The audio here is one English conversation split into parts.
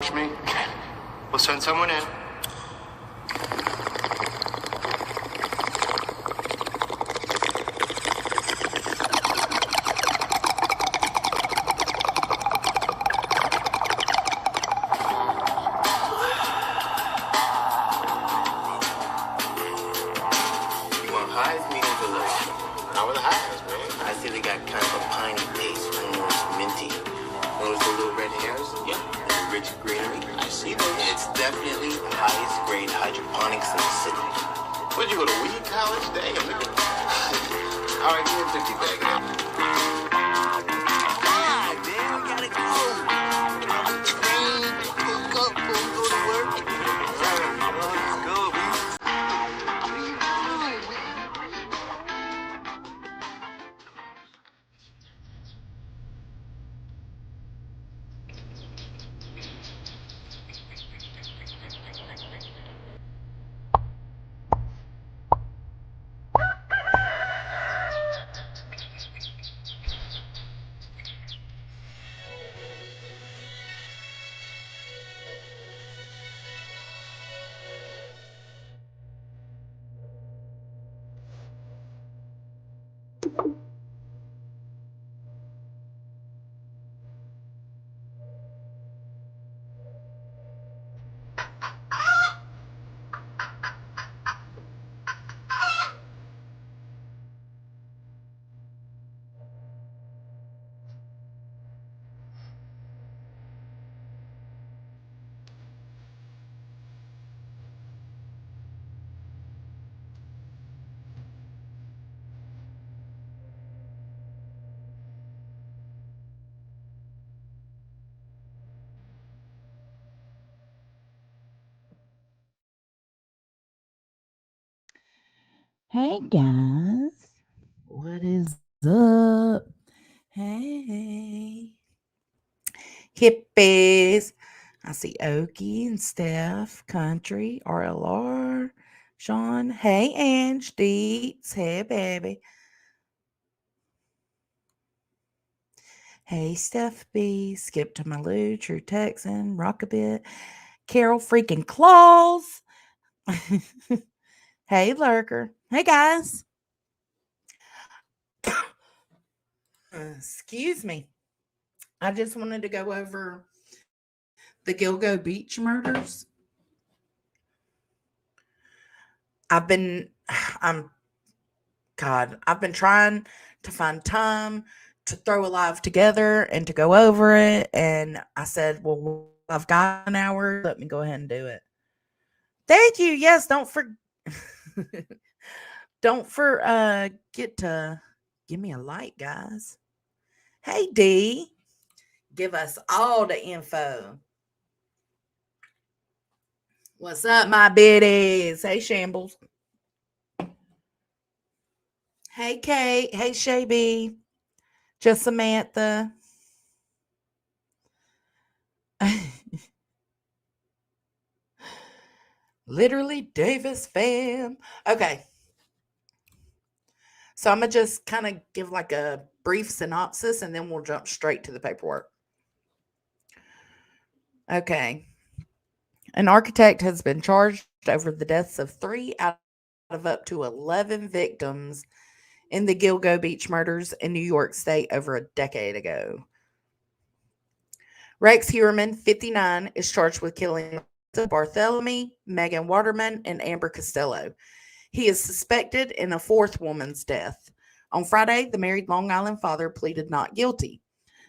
Me? We'll send someone in. Highs medium to low. How are the highs, man? I see they got kind of a piney taste, almost minty. Notice the little red hairs? Yeah. And the rich greenery? I see those. It's definitely the highest grade hydroponics in the city. Where'd you go to weed college? Dang, I'm looking. All right, give me a 50 bag of that. Ah, man, we gotta go. Train, go to work. Let's go. Hey guys, what is up? Hey, hippies. I see Okie and Steph, Country, RLR, Sean. Hey, Ange Deets. Hey, baby. Hey, Steph B. Skip to Malou, True Texan, Rockabit, Carol freaking Claus. Hey, Lurker. Hey, guys. Excuse me. I just wanted to go over the Gilgo Beach murders. I'm, I've been trying to find time to throw a live together and to go over it. And I said, well, I've got an hour. Let me go ahead and do it. Thank you. Yes. Don't forget to give me a like, guys. Hey, D. Give us all the info. What's up, my biddies? Hey, Shambles. Hey, Kate. Hey, Shabby. Just Samantha. Literally Davis fam. Okay. So I'm going to just kind of give like a brief synopsis and then we'll jump straight to the paperwork. Okay. An architect has been charged over the deaths of 3 out of up to 11 victims in the Gilgo Beach murders in New York State over a decade ago. Rex Heuermann, 59, is charged with killing Barthelemy, Megan Waterman, and Amber Costelo. He is suspected in a fourth woman's death. On Friday, the married Long Island father pleaded not guilty.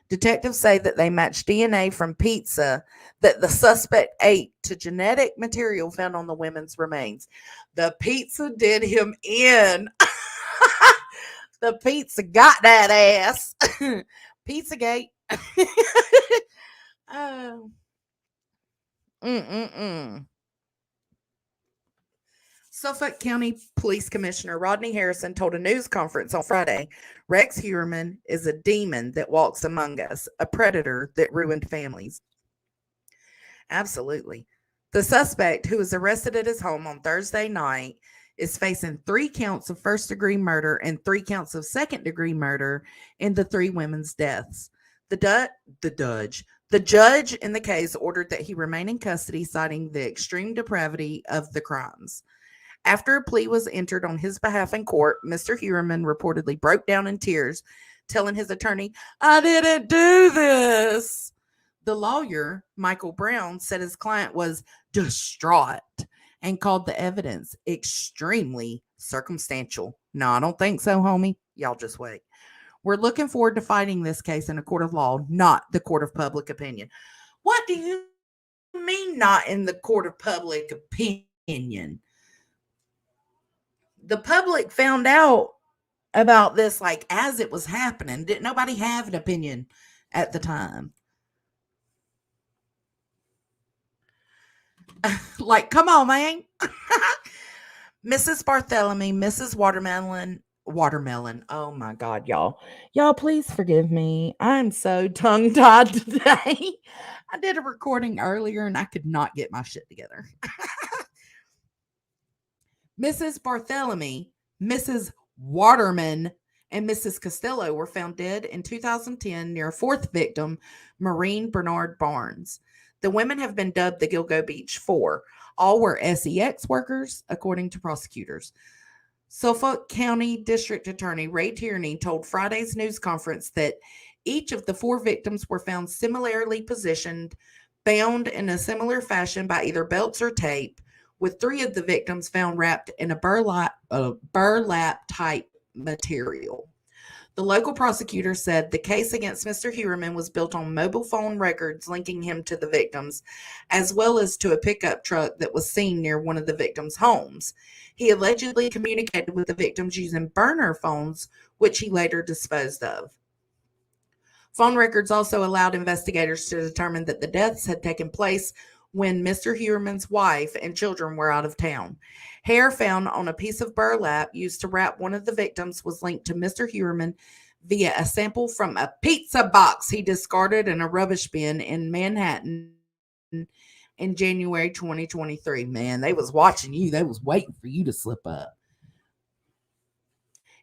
Detectives say that they matched DNA from pizza that the suspect ate to genetic material found on the women's remains. The pizza did him in. The pizza got that ass. Pizzagate. Oh. Mm-mm-mm. Suffolk County Police Commissioner Rodney Harrison told a news conference on Friday Rex Heuermann is a demon that walks among us, a predator that ruined families. Absolutely. The suspect, who was arrested at his home on Thursday night, is facing 3 counts of first degree murder and 3 counts of second degree murder in the 3 women's deaths. The The judge in the case ordered that he remain in custody, citing the extreme depravity of the crimes. After a plea was entered on his behalf in court, Mr. Heuermann reportedly broke down in tears, telling his attorney, "I didn't do this." The lawyer, Michael Brown, said his client was distraught and called the evidence extremely circumstantial. No, I don't think so, homie. Y'all just wait. We're looking forward to fighting this case in a court of law, not the court of public opinion. What do you mean, not in the court of public opinion? The public found out about this like as it was happening. Didn't nobody have an opinion at the time? Like, come on, man. Mrs. Barthelemy, Mrs. Watermelon. Oh my God, y'all. Y'all, please forgive me. I'm so tongue tied today. I did a recording earlier and I could not get my shit together. Mrs. Barthelemy, Mrs. Waterman, and Mrs. Costello were found dead in 2010 near a fourth victim, Maureen Brainard-Barnes. The women have been dubbed the Gilgo Beach Four. All were SEX workers, according to prosecutors. Suffolk County District Attorney Ray Tierney told Friday's news conference that each of the four victims were found similarly positioned, bound in a similar fashion by either belts or tape, with three of the victims found wrapped in a burlap type material. The local prosecutor said the case against Mr. Heuermann was built on mobile phone records linking him to the victims, as well as to a pickup truck that was seen near one of the victims' homes. He allegedly communicated with the victims using burner phones, which he later disposed of. Phone records also allowed investigators to determine that the deaths had taken place when Mr. Heuermann's wife and children were out of town. Hair found on a piece of burlap used to wrap one of the victims was linked to Mr. Heuermann via a sample from a pizza box he discarded in a rubbish bin in Manhattan in January 2023. Man, they was watching you. They was waiting for you to slip up.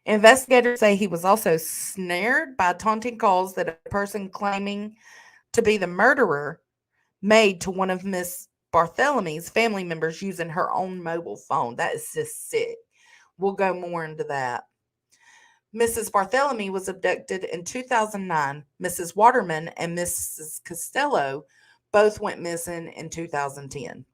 Investigators say he was also snared by taunting calls that a person claiming to be the murderer made to one of Miss Barthelemy's family members using her own mobile phone. That is just sick. We'll go more into that. Mrs. Barthelemy was abducted in 2009. Mrs. Waterman and Mrs. Costello both went missing in 2010.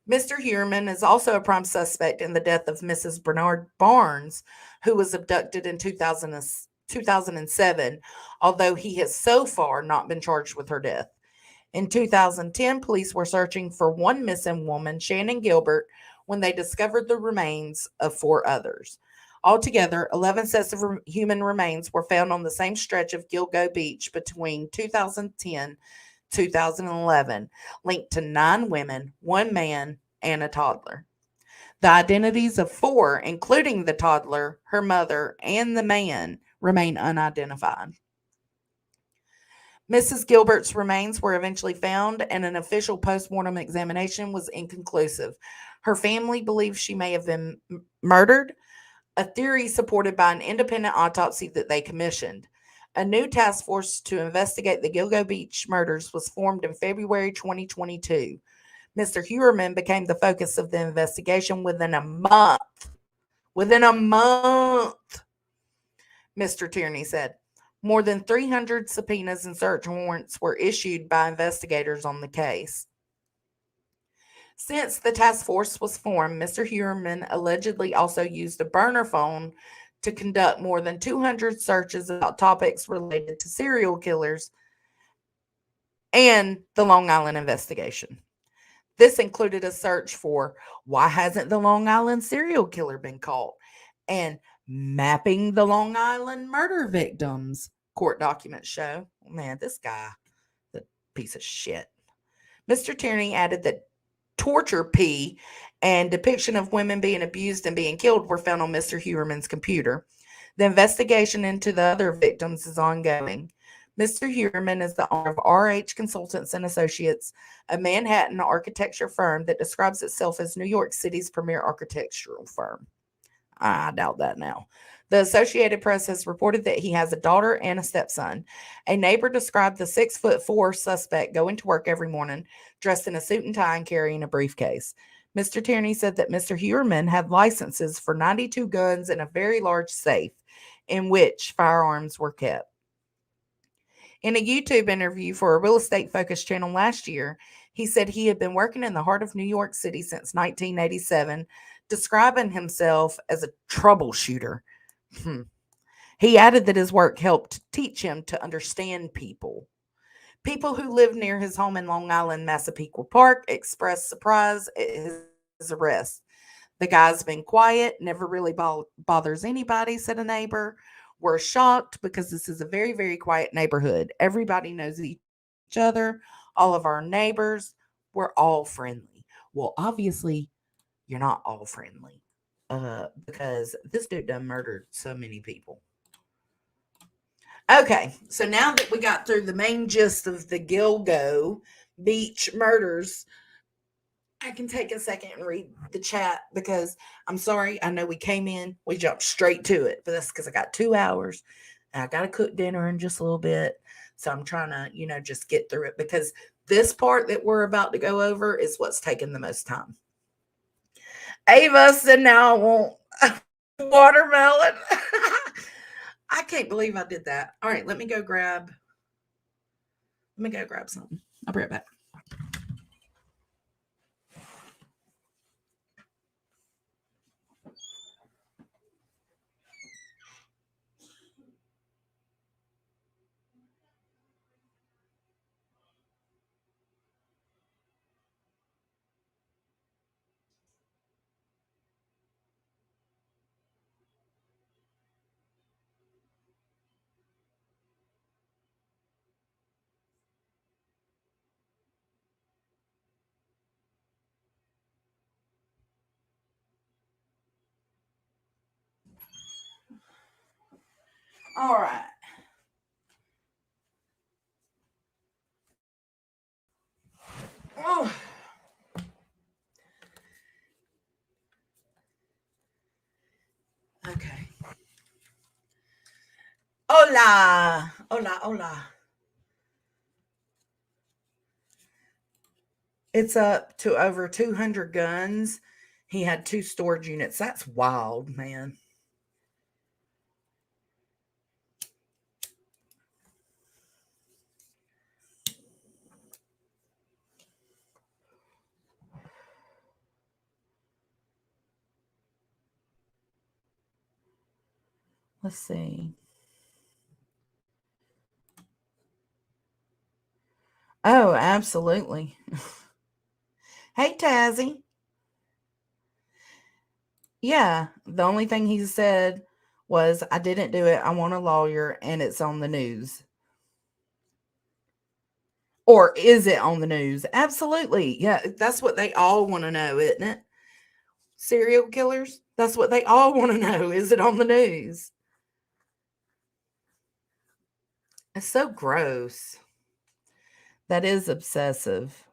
Mr. Heuermann is also a prime suspect in the death of Mrs. Brainard-Barnes, who was abducted in 2007, although he has so far not been charged with her death. In 2010, police were searching for one missing woman, Shannon Gilbert, when they discovered the remains of four others. Altogether, 11 sets of human remains were found on the same stretch of Gilgo Beach between 2010 and 2011, linked to 9 women, 1 man, and a toddler. The identities of 4, including the toddler, her mother, and the man, remain unidentified. Mrs. Gilbert's remains were eventually found, and an official postmortem examination was inconclusive. Her family believes she may have been murdered, a theory supported by an independent autopsy that they commissioned. A new task force to investigate the Gilgo Beach murders was formed in February 2022. Mr. Heuermann became the focus of the investigation within a month. Within a month, Mr. Tierney said. More than 300 subpoenas and search warrants were issued by investigators on the case. Since the task force was formed, Mr. Heuermann allegedly also used a burner phone to conduct more than 200 searches about topics related to serial killers and the Long Island investigation. This included a search for why hasn't the Long Island serial killer been caught, and mapping the Long Island murder victims, court documents show. Man, this guy, the piece of shit. Mr. Tierney added that torture P and depiction of women being abused and being killed were found on Mr. Heuermann's computer. The investigation into the other victims is ongoing. Mr. Heuermann is the owner of RH Consultants and Associates, a Manhattan architecture firm that describes itself as New York City's premier architectural firm. I doubt that now. The Associated Press has reported that he has a daughter and a stepson. A neighbor described the 6'4" suspect going to work every morning, dressed in a suit and tie and carrying a briefcase. Mr. Tierney said that Mr. Heuermann had licenses for 92 guns and a very large safe in which firearms were kept. In a YouTube interview for a real estate focused channel last year, he said he had been working in the heart of New York City since 1987, describing himself as a troubleshooter. He added that his work helped teach him to understand people. People who lived near his home in Long Island, Massapequa Park, expressed surprise at his arrest. The guy's been quiet, never really bothers anybody, said a neighbor. We're shocked because this is a very, very quiet neighborhood. Everybody knows each other, all of our neighbors. We're all friendly. Well, obviously, you're not all friendly because this dude done murdered so many people. Okay, so now that we got through the main gist of the Gilgo Beach murders, I can take a second and read the chat because I'm sorry. I know we came in, we jumped straight to it, but that's because I got 2 hours and I got to cook dinner in just a little bit. So I'm trying to, just get through it because this part that we're about to go over is what's taking the most time. Ava said, now I want watermelon. I can't believe I did that. All right, let me go grab something. I'll be right back. All right. Oh. Okay. Hola. Hola, hola. It's up to over 200 guns. He had 2 storage units. That's wild, man. Let's see. Oh, absolutely. Hey, Tazzy. Yeah, the only thing he said was, I didn't do it. I want a lawyer, and it's on the news. Or is it on the news? Absolutely. Yeah, that's what they all want to know, isn't it? Serial killers? That's what they all want to know. Is it on the news? It's so gross. That is obsessive.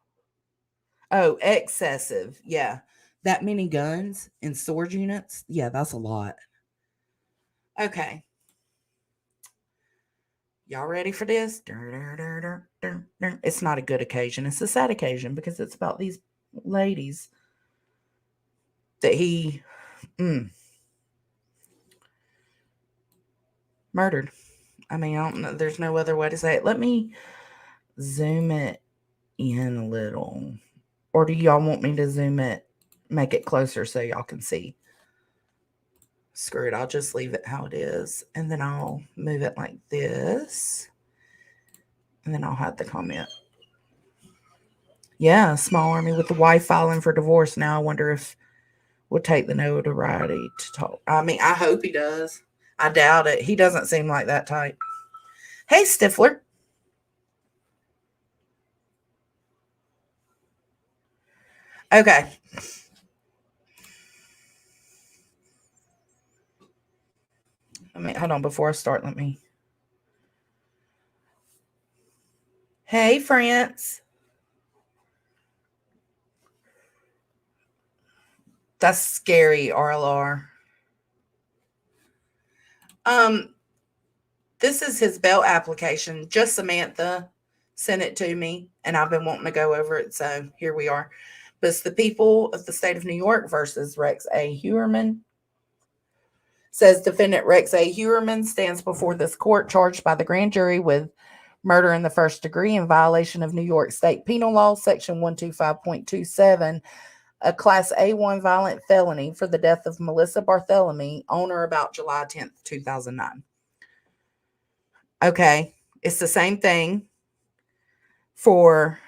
Oh, excessive. Yeah. That many guns in storage units? Yeah, that's a lot. Okay. Y'all ready for this? It's not a good occasion. It's a sad occasion because it's about these ladies that he murdered. I mean, I don't know. There's no other way to say it. Let me zoom it in a little. Or do y'all want me to zoom it, make it closer so y'all can see? Screw it. I'll just leave it how it is. And then I'll move it like this. And then I'll hide the comment. Yeah, small army with the wife filing for divorce. Now I wonder if we'll take the notoriety to talk. I mean, I hope he does. I doubt it. He doesn't seem like that type. Hey, Stifler. Okay. Hold on before I start. Hey, France. That's scary, RLR. This is his bail application. Just Samantha sent it to me, and I've been wanting to go over it, so here we are. But it's the people of the state of New York versus Rex A. Heuermann. Says defendant Rex A. Heuermann stands before this court charged by the grand jury with murder in the first degree in violation of New York State Penal Law, Section 125.27, a Class A1 violent felony for the death of Melissa Barthelemy on or about July 10th, 2009. Okay, it's the same thing for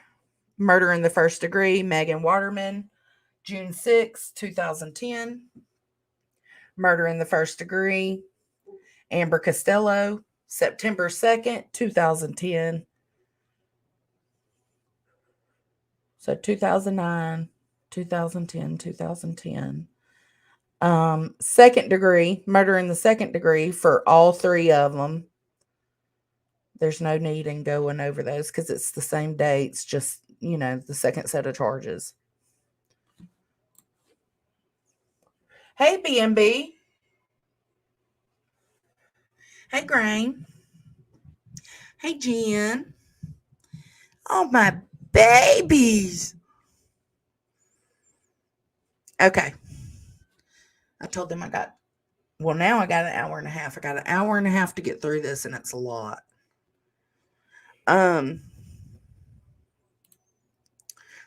murder in the first degree, Megan Waterman, June 6, 2010. Murder in the first degree, Amber Costello, September 2nd, 2010. So 2009, 2010, 2010. Second degree, murder in the second degree for all three of them. There's no need in going over those because it's the same dates, just, the second set of charges. Hey, B&B. Hey, Grain. Hey, Jen. Oh, my babies. Okay. I told them now I got an hour and a half. I got an hour and a half to get through this, and it's a lot.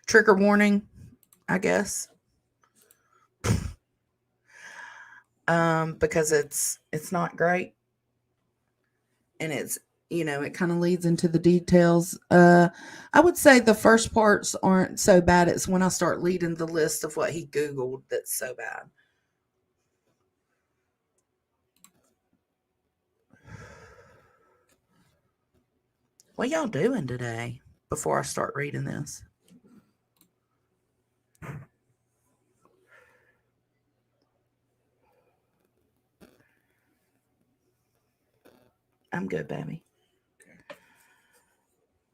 Trigger warning, I guess. Because it's not great. And it's, it kind of leads into the details. I would say the first parts aren't so bad. It's when I start leading the list of what he Googled that's so bad. What y'all doing today before I start reading this? I'm good, baby. Okay.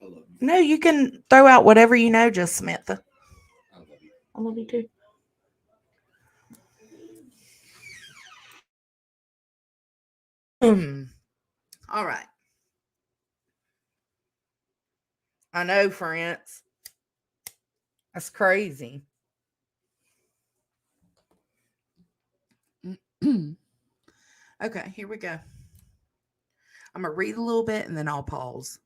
I love you. No, you can throw out whatever you know, just Samantha. I love you. I love you too. All right. I know, friends. That's crazy. Okay, here we go. I'm going to read a little bit and then I'll pause.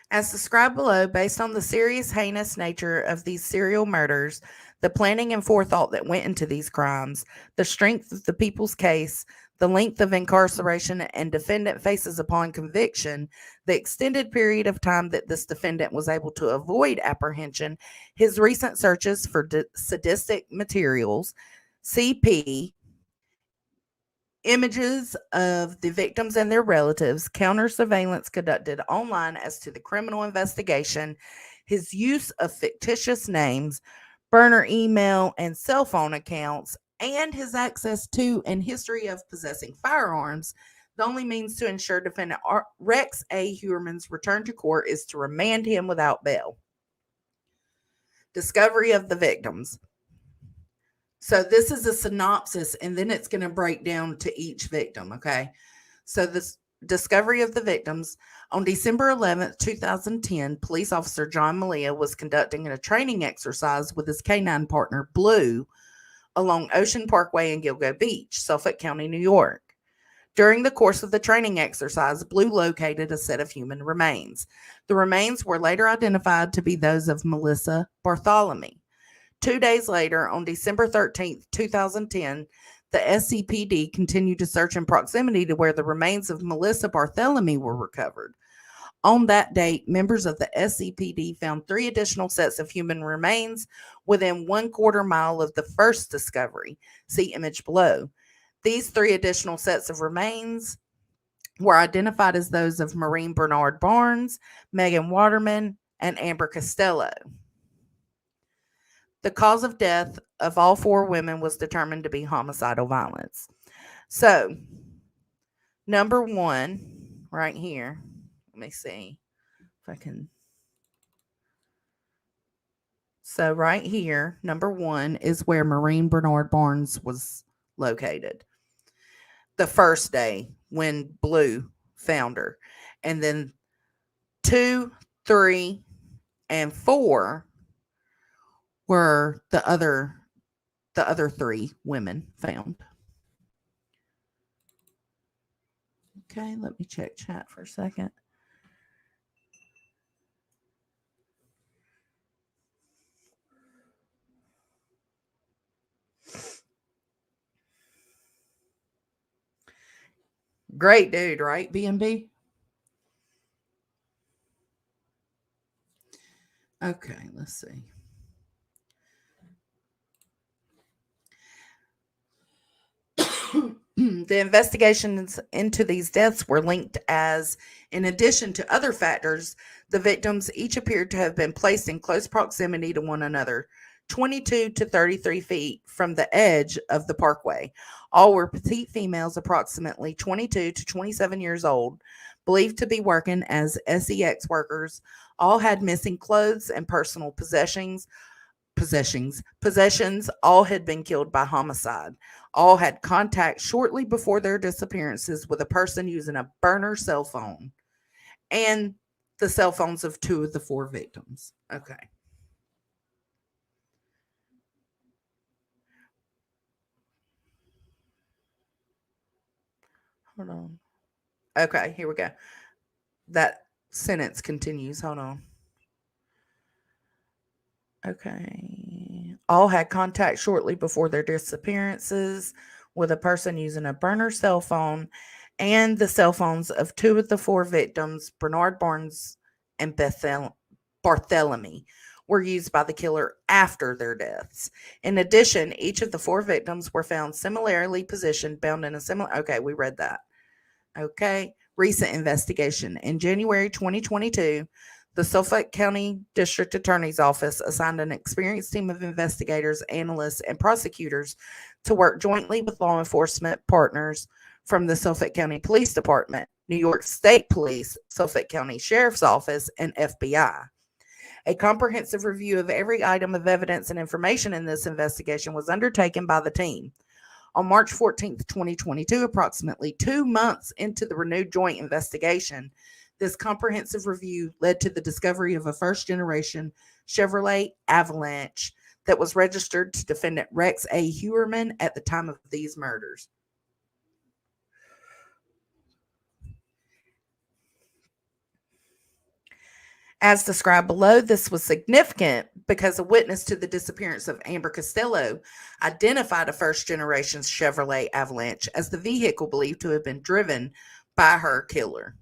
As described below, based on the serious, heinous nature of these serial murders, the planning and forethought that went into these crimes, the strength of the people's case, the length of incarceration and defendant faces upon conviction, the extended period of time that this defendant was able to avoid apprehension, his recent searches for sadistic materials, CP, images of the victims and their relatives, counter surveillance conducted online as to the criminal investigation, his use of fictitious names, burner email and cell phone accounts, and his access to and history of possessing firearms. The only means to ensure defendant Rex A. Heuermann's return to court is to remand him without bail. Discovery of the victims. So this is a synopsis, and then it's going to break down to each victim, okay? So this discovery of the victims. On December 11th, 2010, police officer John Malia was conducting a training exercise with his canine partner, Blue, along Ocean Parkway in Gilgo Beach, Suffolk County, New York. During the course of the training exercise, Blue located a set of human remains. The remains were later identified to be those of Melissa Barthelemy. 2 days later, on December 13th, 2010, the SCPD continued to search in proximity to where the remains of Melissa Barthelemy were recovered. On that date, members of the SCPD found 3 additional sets of human remains within 1/4 mile of the first discovery. See image below. These 3 additional sets of remains were identified as those of Maureen Brainard-Barnes, Megan Waterman, and Amber Costella. The cause of death of all 4 women was determined to be homicidal violence. So, number 1, right here. Let me see if I can. So, right here, number 1 is where Maureen Brainard-Barnes was located. the first day when Blue found her. And then 2, 3, and 4 were the other 3 women found. Okay, let me check chat for a second. Great dude, right? B&B. Okay, let's see. The investigations into these deaths were linked as, in addition to other factors, the victims each appeared to have been placed in close proximity to one another, 22 to 33 feet from the edge of the parkway. All were petite females, approximately 22 to 27 years old, believed to be working as SEX workers. All had missing clothes and personal possessions. All had been killed by homicide. All had contact shortly before their disappearances with a person using a burner cell phone and the cell phones of 2 of the 4 victims. Okay. Hold on. Okay, here we go. That sentence continues. Hold on. Okay. All had contact shortly before their disappearances with a person using a burner cell phone and the cell phones of 2 of the 4 victims, Barnard-Barnes and Barthelemy, were used by the killer after their deaths. In addition, each of the 4 victims were found similarly positioned, bound in a similar. Okay, we read that. Okay. Recent investigation. In January 2022, the Suffolk County District Attorney's Office assigned an experienced team of investigators, analysts, and prosecutors to work jointly with law enforcement partners from the Suffolk County Police Department, New York State Police, Suffolk County Sheriff's Office, and FBI. A comprehensive review of every item of evidence and information in this investigation was undertaken by the team. On March 14th, 2022, approximately 2 months into the renewed joint investigation, this comprehensive review led to the discovery of a first-generation Chevrolet Avalanche that was registered to defendant Rex A. Heuermann at the time of these murders. As described below, this was significant because a witness to the disappearance of Amber Costello identified a first-generation Chevrolet Avalanche as the vehicle believed to have been driven by her killer.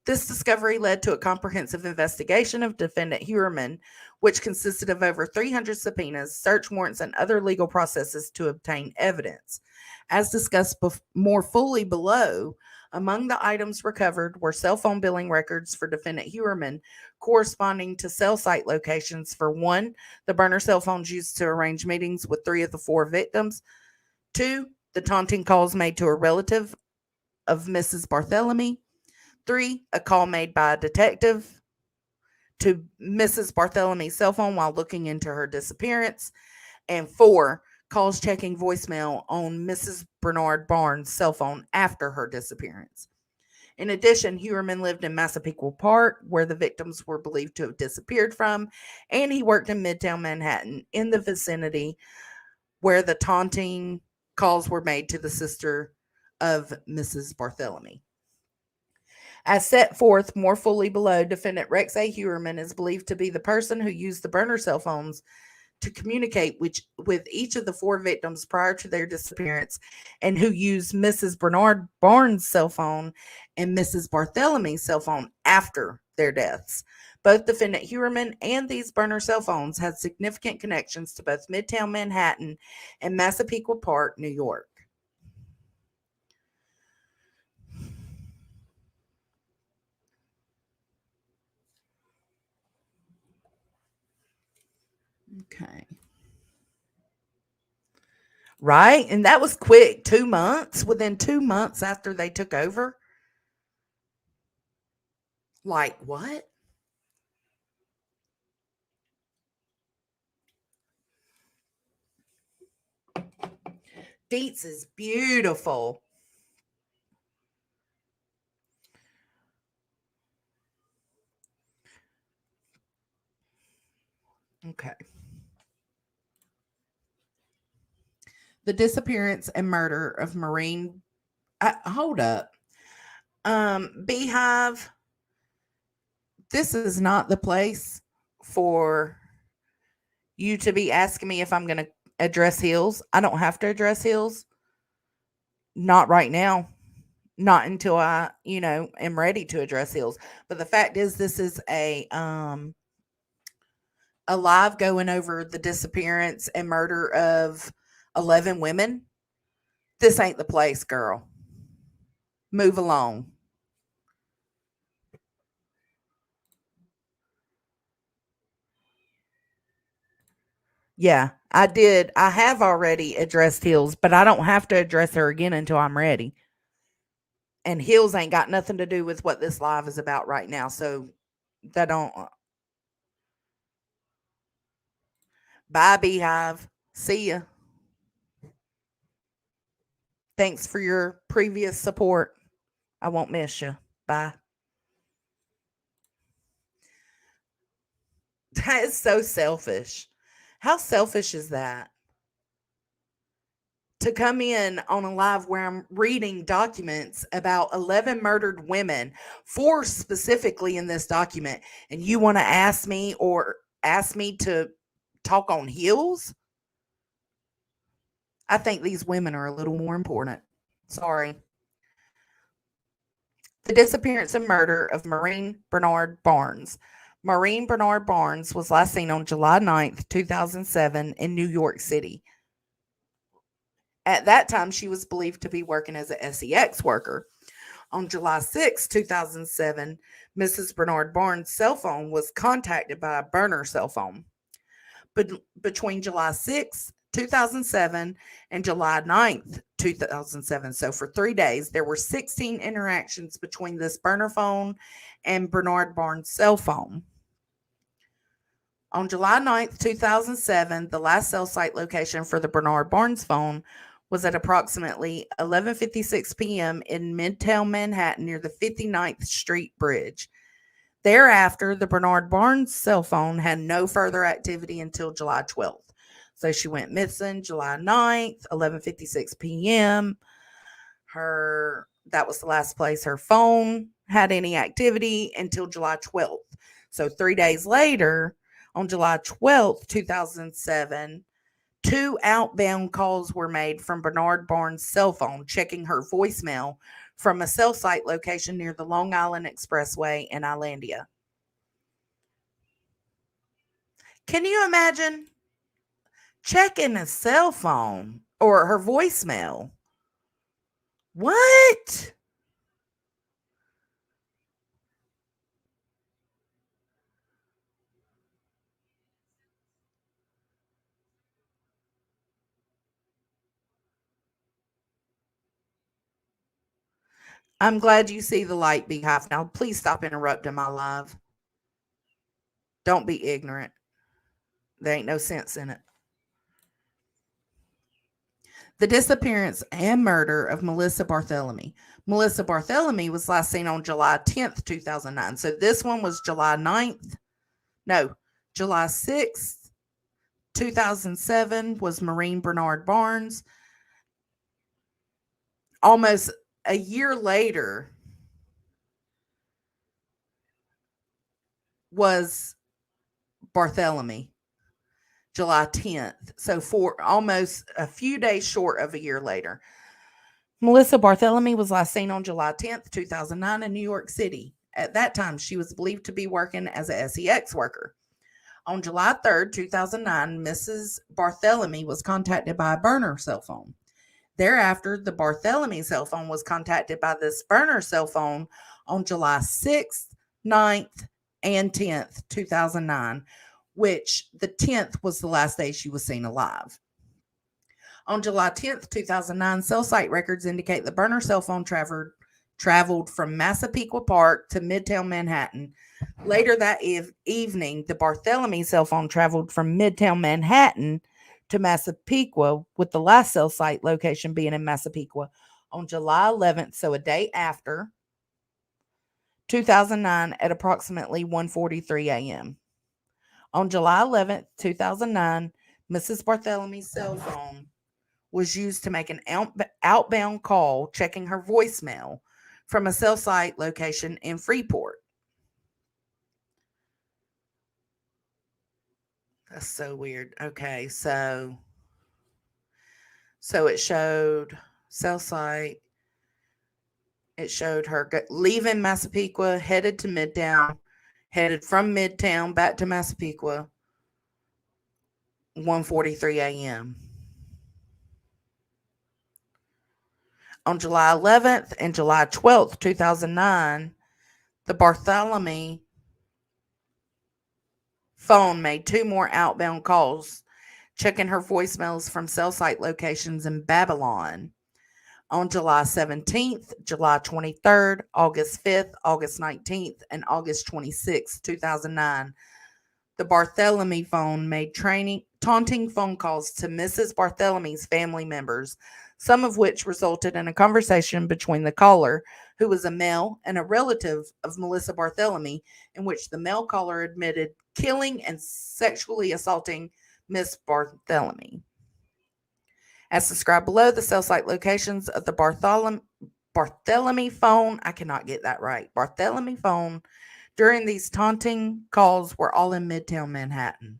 This discovery led to a comprehensive investigation of defendant Heuermann, which consisted of over 300 subpoenas, search warrants, and other legal processes to obtain evidence. As discussed more fully below, among the items recovered were cell phone billing records for defendant Heuermann corresponding to cell site locations for 1, the burner cell phones used to arrange meetings with 3 of the 4 victims, 2, the taunting calls made to a relative of Mrs. Barthelemy, 3, a call made by a detective to Mrs. Barthelemy's cell phone while looking into her disappearance, and 4, calls checking voicemail on Mrs. Brainard-Barnes' cell phone after her disappearance. In addition, Heuermann lived in Massapequa Park, where the victims were believed to have disappeared from, and he worked in Midtown Manhattan, in the vicinity where the taunting calls were made to the sister of Mrs. Barthelemy. As set forth more fully below, defendant Rex A. Heuermann is believed to be the person who used the burner cell phones to communicate with each of the 4 victims prior to their disappearance, and who used Mrs. Brainard-Barnes' cell phone and Mrs. Barthelemy's cell phone after their deaths. Both defendant Heuermann and these burner cell phones had significant connections to both Midtown Manhattan and Massapequa Park, New York. Okay. Right? And that was quick. 2 months, within 2 months after they took over. Like, what? Dietz is beautiful. Okay. The disappearance and murder of Maureen. Hold up. Beehive, this is not the place for you to be asking me if I'm going to address Hills. I don't have to address Hills. Not right now. Not until I, am ready to address Hills. But the fact is, this is a live going over the disappearance and murder of 11 women. This ain't the place, girl. Move along. Yeah, I did. I have already addressed Hills, but I don't have to address her again until I'm ready. And Hills ain't got nothing to do with what this live is about right now. So that don't. Bye, Beehive. See ya. Thanks for your previous support. I won't miss you. Bye. That is so selfish. How selfish is that? To come in on a live where I'm reading documents about 11 murdered women, 4 specifically in this document, and you want to ask me to talk on Hills? I think these women are a little more important. Sorry. The disappearance and murder of Maureen Brainard-Barnes. Maureen Brainard-Barnes was last seen on July 9th, 2007 in New York City. At that time, she was believed to be working as a SEX worker. On July 6, 2007, Mrs. Brainard-Barnes' cell phone was contacted by a burner cell phone. But between July 6, 2007 and July 9th, 2007, so for 3 days, there were 16 interactions between this burner phone and Brainard-Barnes' cell phone. On July 9th, 2007, the last cell site location for the Brainard-Barnes phone was at approximately 11:56 p.m. in Midtown Manhattan near the 59th Street Bridge. Thereafter, the Brainard-Barnes cell phone had no further activity until July 12th. So she went missing July 9th, 11:56 p.m. That was the last place her phone had any activity until July 12th. So 3 days later, on July 12th, 2007, 2 outbound calls were made from Brainard-Barnes' cell phone, checking her voicemail from a cell site location near the Long Island Expressway in Islandia. Can you imagine checking a cell phone or her voicemail? What? I'm glad you see the light, Beehive. Now, please stop interrupting my live. Don't be ignorant. There ain't no sense in it. The disappearance and murder of Melissa Barthelemy. Melissa Barthelemy was last seen on July 10th, 2009. So this one was July 9th. No, July 6th, 2007 was Maureen Brainard-Barnes. Almost a year later was Barthelemy, July 10th. So for almost a few days short of a year later. Melissa Barthelemy was last seen on July 10th, 2009 in New York City. At that time, she was believed to be working as a SEX worker. On July 3rd, 2009, Mrs. Barthelemy was contacted by a burner cell phone. Thereafter, the Barthelemy cell phone was contacted by this burner cell phone on July 6th, 9th, and 10th, 2009, which the 10th was the last day she was seen alive. On July 10th, 2009, cell site records indicate the burner cell phone traveled from Massapequa Park to Midtown Manhattan. Later that evening, the Barthelemy cell phone traveled from Midtown Manhattan to Massapequa, with the last cell site location being in Massapequa on July 11th, so a day after 2009 at approximately 1:43 a.m. On July 11th, 2009, Mrs. Barthelemy's cell phone was used to make an outbound call checking her voicemail from a cell site location in Freeport. That's so weird. Okay, so it showed cell site. It showed her leaving Massapequa, headed to Midtown, headed from Midtown back to Massapequa, 1:43 a.m. On July 11th and July 12th, 2009, the Barthelemy phone made 2 more outbound calls, checking her voicemails from cell site locations in Babylon. On July 17th, July 23rd, August 5th, August 19th, and August 26th, 2009, the Barthelemy phone made taunting phone calls to Mrs. Barthelemy's family members, some of which resulted in a conversation between the caller, who was a male and a relative of Melissa Barthelemy, in which the male caller admitted killing and sexually assaulting Miss Barthelemy. As described below, the cell site locations of the Barthelemy phone, I cannot get that right, Barthelemy phone, during these taunting calls were all in Midtown Manhattan.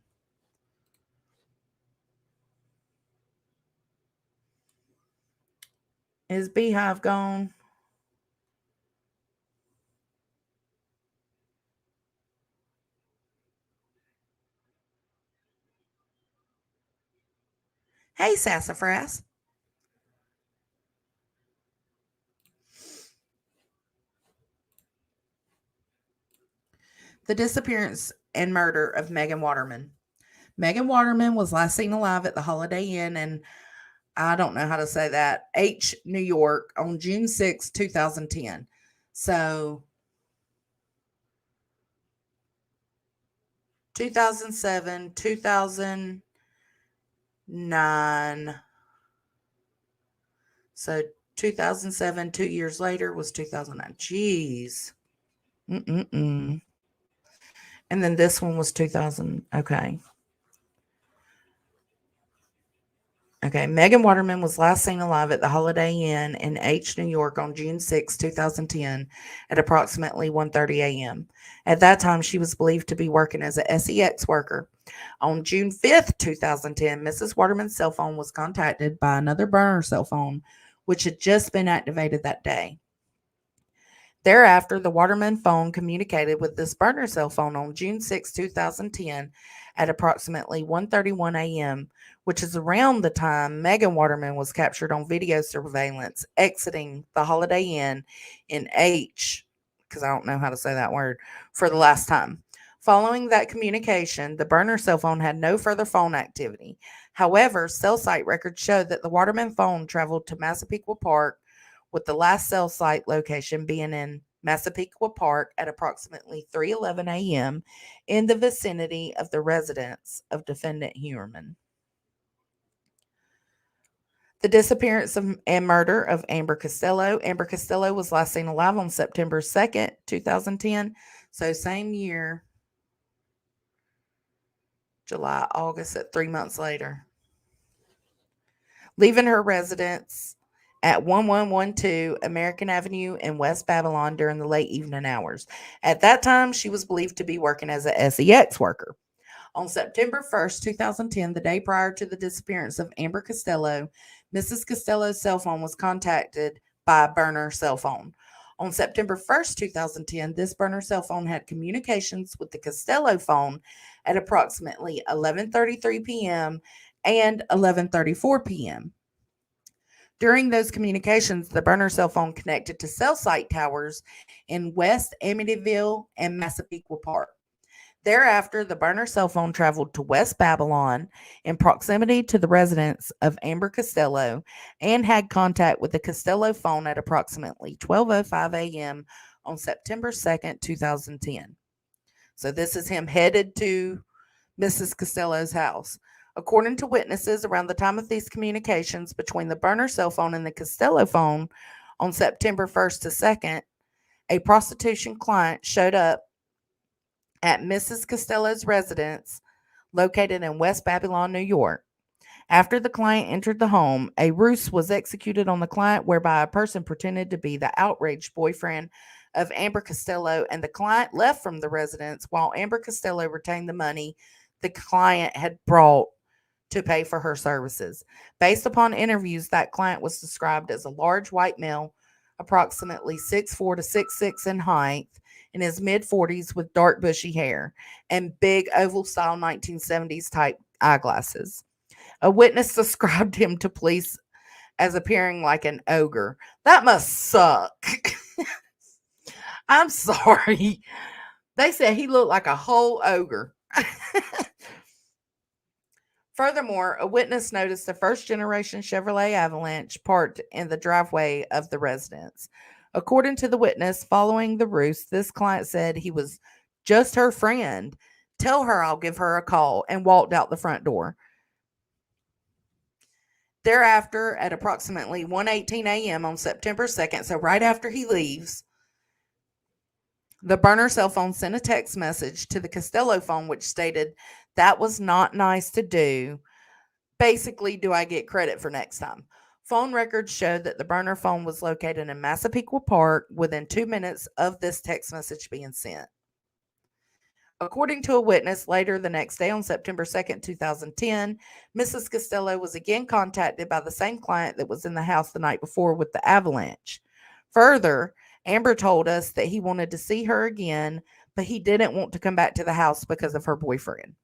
Is Beehive gone? Hey, Sassafras. The disappearance and murder of Megan Waterman. Megan Waterman was last seen alive at the Holiday Inn in, I don't know how to say that, H, New York, on June 6, 2010. So, 2007, 2009. So, 2007, 2 years later was 2009. Jeez. And then this one was 2000. Okay. Okay. Megan Waterman was last seen alive at the Holiday Inn in H, New York on June 6, 2010 at approximately 1:30 a.m. At that time, she was believed to be working as a SEX worker. On June 5th, 2010, Mrs. Waterman's cell phone was contacted by another burner cell phone, which had just been activated that day. Thereafter, the Waterman phone communicated with this burner cell phone on June 6, 2010 at approximately 1:31 a.m., which is around the time Megan Waterman was captured on video surveillance exiting the Holiday Inn in H, because I don't know how to say that word, for the last time. Following that communication, the burner cell phone had no further phone activity. However, cell site records showed that the Waterman phone traveled to Massapequa Park, with the last cell site location being in Massapequa Park at approximately 3:11 a.m. in the vicinity of the residence of defendant Heuermann. The disappearance and murder of Amber Costella. Amber Costella was last seen alive on September 2nd, 2010. So same year, July, August, at 3 months later. Leaving her residence at 1112 American Avenue in West Babylon during the late evening hours. At that time, she was believed to be working as a SEX worker. On September 1st, 2010, the day prior to the disappearance of Amber Costello, Mrs. Costello's cell phone was contacted by a burner cell phone. On September 1st, 2010, this burner cell phone had communications with the Costello phone at approximately 11:33 p.m. and 11:34 p.m. During those communications, the burner cell phone connected to cell site towers in West Amityville and Massapequa Park. Thereafter, the burner cell phone traveled to West Babylon in proximity to the residence of Amber Costello and had contact with the Costello phone at approximately 12:05 a.m. on September 2nd, 2010. So this is him headed to Mrs. Costello's house. According to witnesses, around the time of these communications between the burner cell phone and the Costello phone on September 1st to 2nd, a prostitution client showed up at Mrs. Costello's residence located in West Babylon, New York. After the client entered the home, a ruse was executed on the client whereby a person pretended to be the outraged boyfriend of Amber Costello, and the client left from the residence while Amber Costello retained the money the client had brought to pay for her services. Based upon interviews, that client was described as a large white male, approximately 6'4" to 6'6" in height, in his mid 40s with dark bushy hair and big oval style 1970s type eyeglasses. A witness described him to police as appearing like an ogre. That must suck. I'm sorry. They said he looked like a whole ogre. Furthermore, a witness noticed a first generation Chevrolet Avalanche parked in the driveway of the residence. According to the witness, following the ruse, this client said he was just her friend. Tell her I'll give her a call, and walked out the front door. Thereafter, at approximately 1:18 a.m. on September 2nd, so right after he leaves, the burner cell phone sent a text message to the Costello phone which stated, "That was not nice to do. Basically, do I get credit for next time?" Phone records showed that the burner phone was located in Massapequa Park within 2 minutes of this text message being sent. According to a witness, later the next day on September 2nd, 2010, Mrs. Costello was again contacted by the same client that was in the house the night before with the avalanche. Further, Amber told us that he wanted to see her again, but he didn't want to come back to the house because of her boyfriend.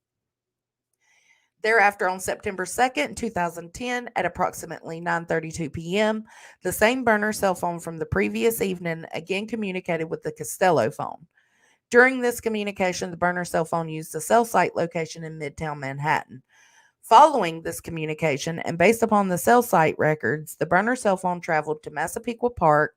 Thereafter, on September 2nd, 2010, at approximately 9:32 p.m., the same burner cell phone from the previous evening again communicated with the Costello phone. During this communication, the burner cell phone used a cell site location in Midtown Manhattan. Following this communication, and based upon the cell site records, the burner cell phone traveled to Massapequa Park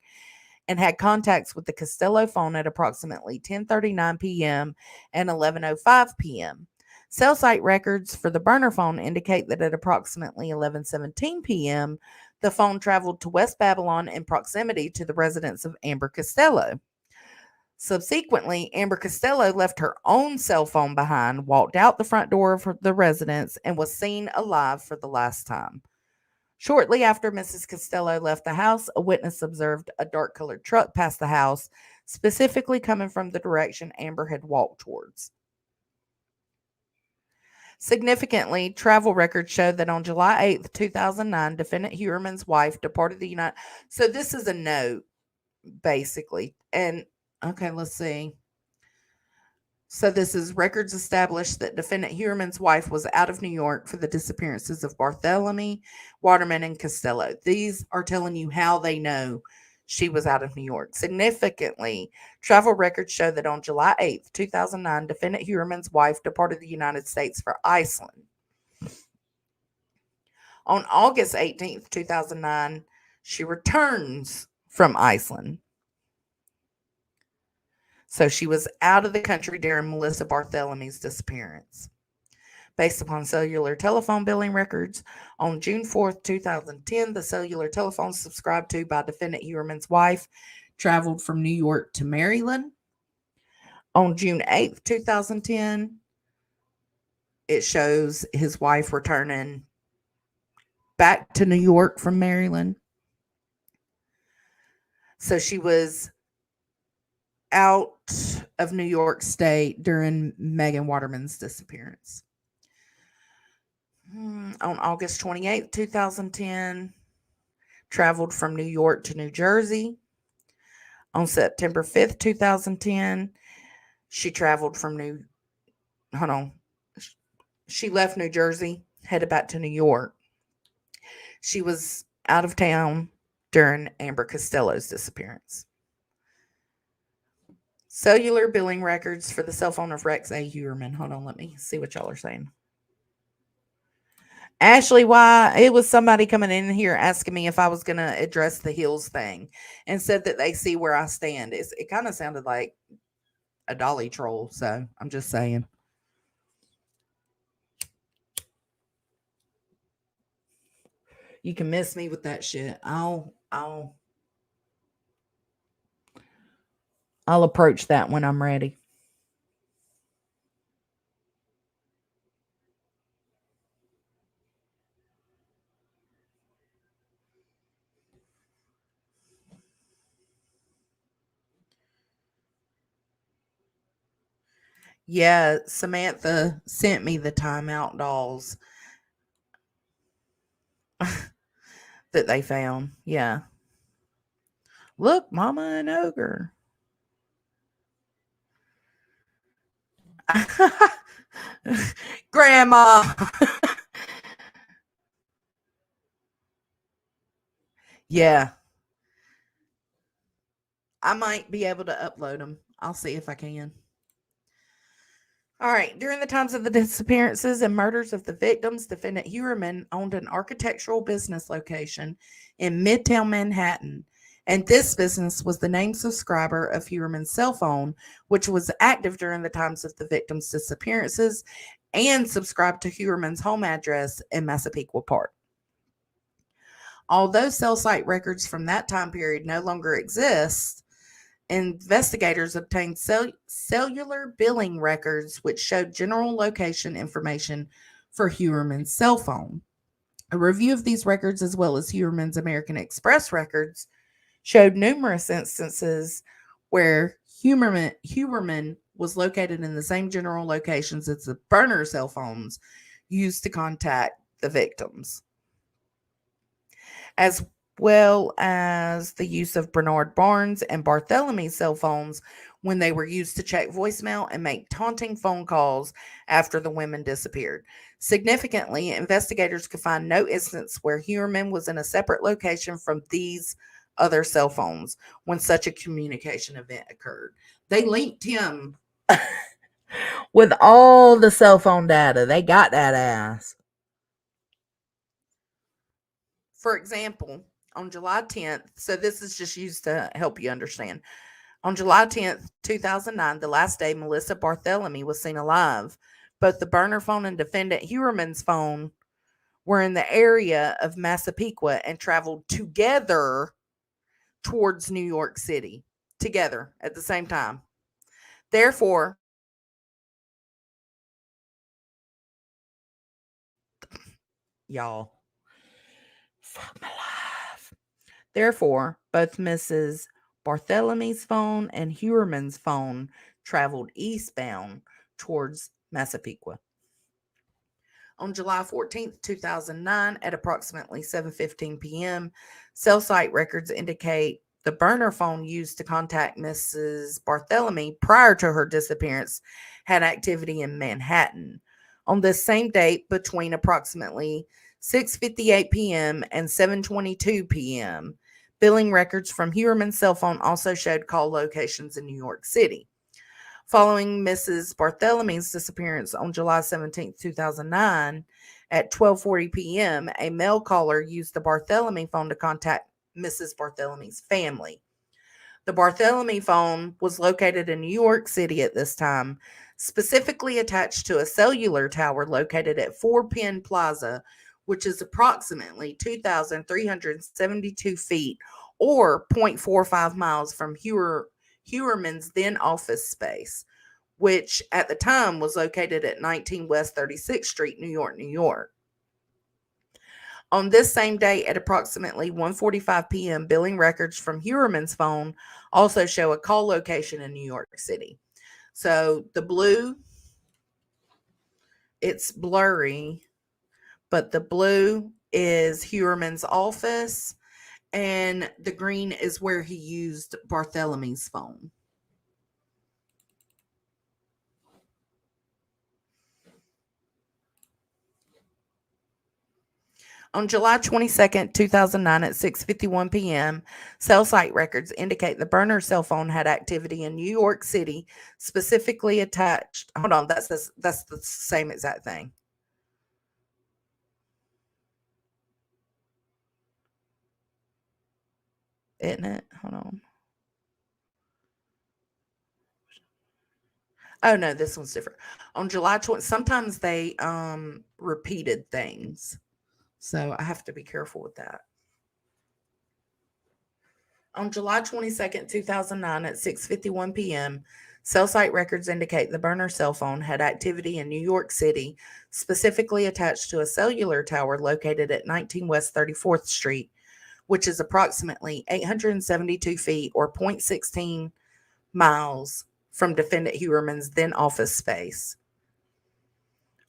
and had contacts with the Costello phone at approximately 10:39 p.m. and 11:05 p.m. Cell site records for the burner phone indicate that at approximately 11:17 p.m., the phone traveled to West Babylon in proximity to the residence of Amber Costello. Subsequently, Amber Costello left her own cell phone behind, walked out the front door of the residence, and was seen alive for the last time. Shortly after Mrs. Costello left the house, a witness observed a dark-colored truck pass the house, specifically coming from the direction Amber had walked towards. Significantly, travel records show that on July 8th, 2009, defendant Heuermann's wife departed the United States. So this is a note, basically. And, okay, let's see. So this is records established that defendant Heuermann's wife was out of New York for the disappearances of Barthelemy, Waterman, and Costello. These are telling you how they know she was out of New York. Significantly, travel records show that on July 8th, 2009, defendant Heuermann's wife departed the United States for Iceland. On August 18th, 2009, she returns from Iceland. So she was out of the country during Melissa Barthelemy's disappearance. Based upon cellular telephone billing records, on June 4th, 2010, the cellular telephone subscribed to by defendant Heuermann's wife traveled from New York to Maryland. On June 8th, 2010, it shows his wife returning back to New York from Maryland. So she was out of New York State during Megan Waterman's disappearance. On August 28th, 2010, traveled from New York to New Jersey. On September 5th, 2010, she traveled from she left New Jersey, headed back to New York. She was out of town during Amber Costello's disappearance. Cellular billing records for the cell phone of Rex A. Heuermann. Hold on, let me see what y'all are saying. Ashley, why? It was somebody coming in here asking me if I was going to address the Hills thing and said that they see where I stand. It kind of sounded like a dolly troll, so I'm just saying. You can miss me with that shit. I'll approach that when I'm ready. Yeah, Samantha sent me the timeout dolls that they found. Yeah. Look, Mama and Ogre. Grandma. Yeah. I might be able to upload them. I'll see if I can. All right. During the times of the disappearances and murders of the victims, defendant Heuermann owned an architectural business location in Midtown Manhattan. And this business was the name subscriber of Heuermann's cell phone, which was active during the times of the victims' disappearances and subscribed to Heuermann's home address in Massapequa Park. Although cell site records from that time period no longer exist, investigators obtained cellular billing records which showed general location information for Heuermann's cell phone. A review of these records, as well as Heuermann's American Express records, showed numerous instances where Heuermann was located in the same general locations as the burner cell phones used to contact the victims, as well as the use of Brainard-Barnes and Barthelemy cell phones when they were used to check voicemail and make taunting phone calls after the women disappeared. Significantly, investigators could find no instance where Heuermann was in a separate location from these other cell phones when such a communication event occurred. They linked him with all the cell phone data. They got that ass. For example, on July 10th, so this is just used to help you understand. On July 10th, 2009, the last day Melissa Barthelemy was seen alive, both the burner phone and defendant Heuermann's phone were in the area of Massapequa and traveled together towards New York City, together at the same time. Therefore, y'all, fuck my life. Therefore, both Mrs. Barthelemy's phone and Heuermann's phone traveled eastbound towards Massapequa. On July 14th, 2009, at approximately 7:15 p.m., cell site records indicate the burner phone used to contact Mrs. Barthelemy prior to her disappearance had activity in Manhattan. On this same date, between approximately 6:58 p.m. and 7:22 p.m., billing records from Heuermann's cell phone also showed call locations in New York City. Following Mrs. Barthelemy's disappearance on July 17, 2009, at 12:40 p.m., a male caller used the Barthelemy phone to contact Mrs. Barthelemy's family. The Barthelemy phone was located in New York City at this time, specifically attached to a cellular tower located at 4 Penn Plaza, which is approximately 2,372 feet or 0.45 miles from Heuermann's then office space, which at the time was located at 19 West 36th Street, New York, New York. On this same day at approximately 1:45 p.m., billing records from Heuermann's phone also show a call location in New York City. So the blue, it's blurry, but the blue is Heuermann's office, and the green is where he used Barthelemy's phone. On July 22nd, 2009 at 6:51 p.m., cell site records indicate the burner cell phone had activity in New York City, specifically attached. Hold on, that's the same exact thing. Isn't it? Hold on. Oh no, this one's different. On July 20, sometimes they repeated things. So I have to be careful with that. On July 22nd, 2009 at 6:51 p.m., cell site records indicate the burner cell phone had activity in New York City, specifically attached to a cellular tower located at 19 West 34th Street, which is approximately 872 feet or 0.16 miles from defendant Heuermann's then office space.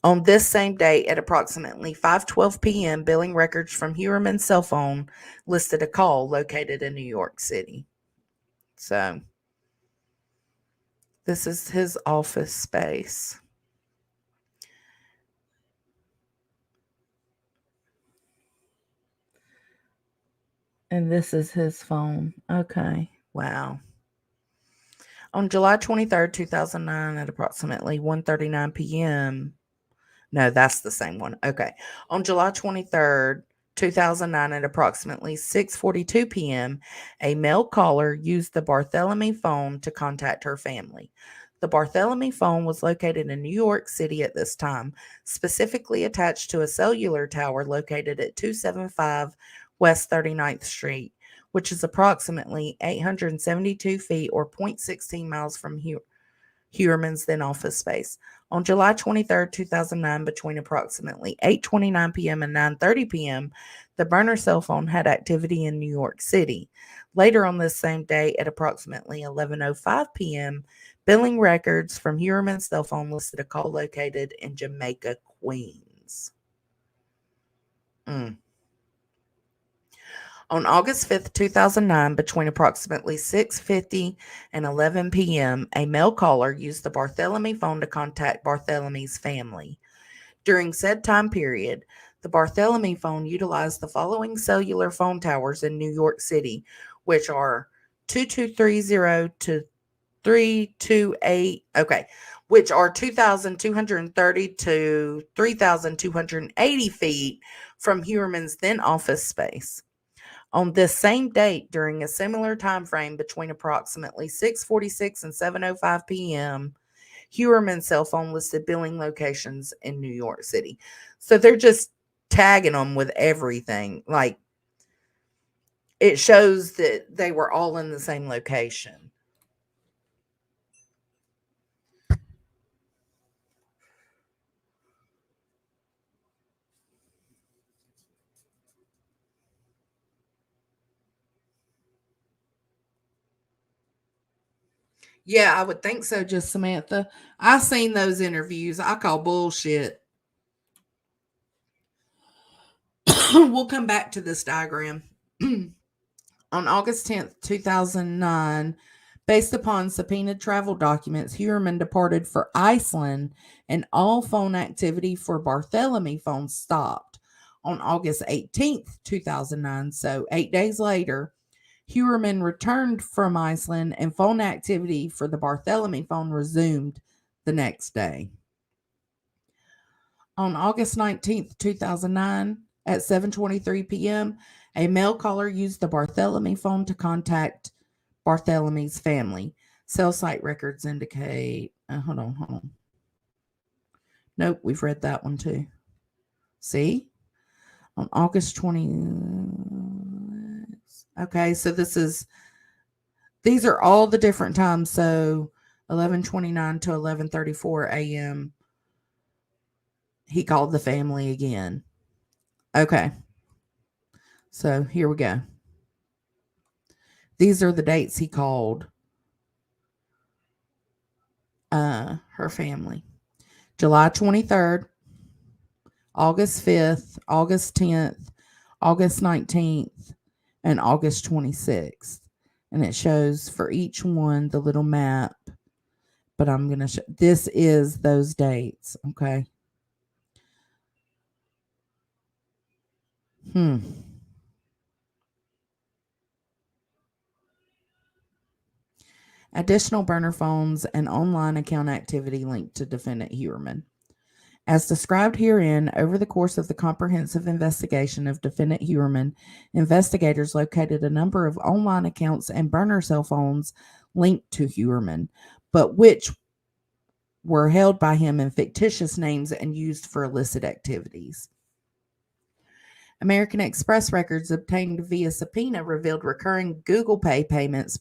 On this same date, at approximately 5:12 p.m., billing records from Heuermann's cell phone listed a call located in New York City. So, this is his office space. And this is his phone. Okay. Wow. On July 23rd, 2009, at approximately 1:39 p.m., no, that's the same one. Okay. On July 23rd, 2009, at approximately 6:42 p.m., a male caller used the Barthelemy phone to contact her family. The Barthelemy phone was located in New York City at this time, specifically attached to a cellular tower located at 275 West 39th Street, which is approximately 872 feet or 0.16 miles from Heuermann's then office space. On July 23rd, 2009, between approximately 8:29 p.m. and 9:30 p.m., the burner cell phone had activity in New York City. Later on this same day, at approximately 11:05 p.m., billing records from Heuermann's cell phone listed a call located in Jamaica, Queens. On August 5th, 2009, between approximately 6:50 and 11 p.m., a male caller used the Barthelemy phone to contact Barthelemy's family. During said time period, the Barthelemy phone utilized the following cellular phone towers in New York City, which are 2230 to 328, which are 2,230 to 3,280 feet from Heuermann's then office space. On this same date, during a similar time frame between approximately 6:46 and 7:05 p.m., Heuermann's cell phone listed billing locations in New York City. So they're just tagging them with everything. Like, it shows that they were all in the same location. Yeah, I would think so, just Samantha. I seen those interviews. I call bullshit. We'll come back to this diagram. On August 10th, 2009, based upon subpoenaed travel documents, Heuermann departed for Iceland and all phone activity for Barthelemy phones stopped. On August 18th, 2009, so 8 days later, Heuermann returned from Iceland and phone activity for the Barthelemy phone resumed the next day. On August 19th, 2009, at 7:23 p.m., a male caller used the Barthelemy phone to contact Barthelemy's family. Cell site records indicate. Hold on. Nope, we've read that one too. See? On August 20. Okay, so these are all the different times. So 11:29 to 11:34 a.m. he called the family again. Okay. So here we go. These are the dates he called her family. July 23rd, August 5th, August 10th, August 19th, and August 26th. And it shows for each one the little map. But I'm going to show. This is those dates. Okay. Additional burner phones and online account activity linked to defendant Heuermann. As described herein, over the course of the comprehensive investigation of defendant Heuermann, investigators located a number of online accounts and burner cell phones linked to Heuermann, but which were held by him in fictitious names and used for illicit activities. American Express records obtained via subpoena revealed recurring Google Pay payments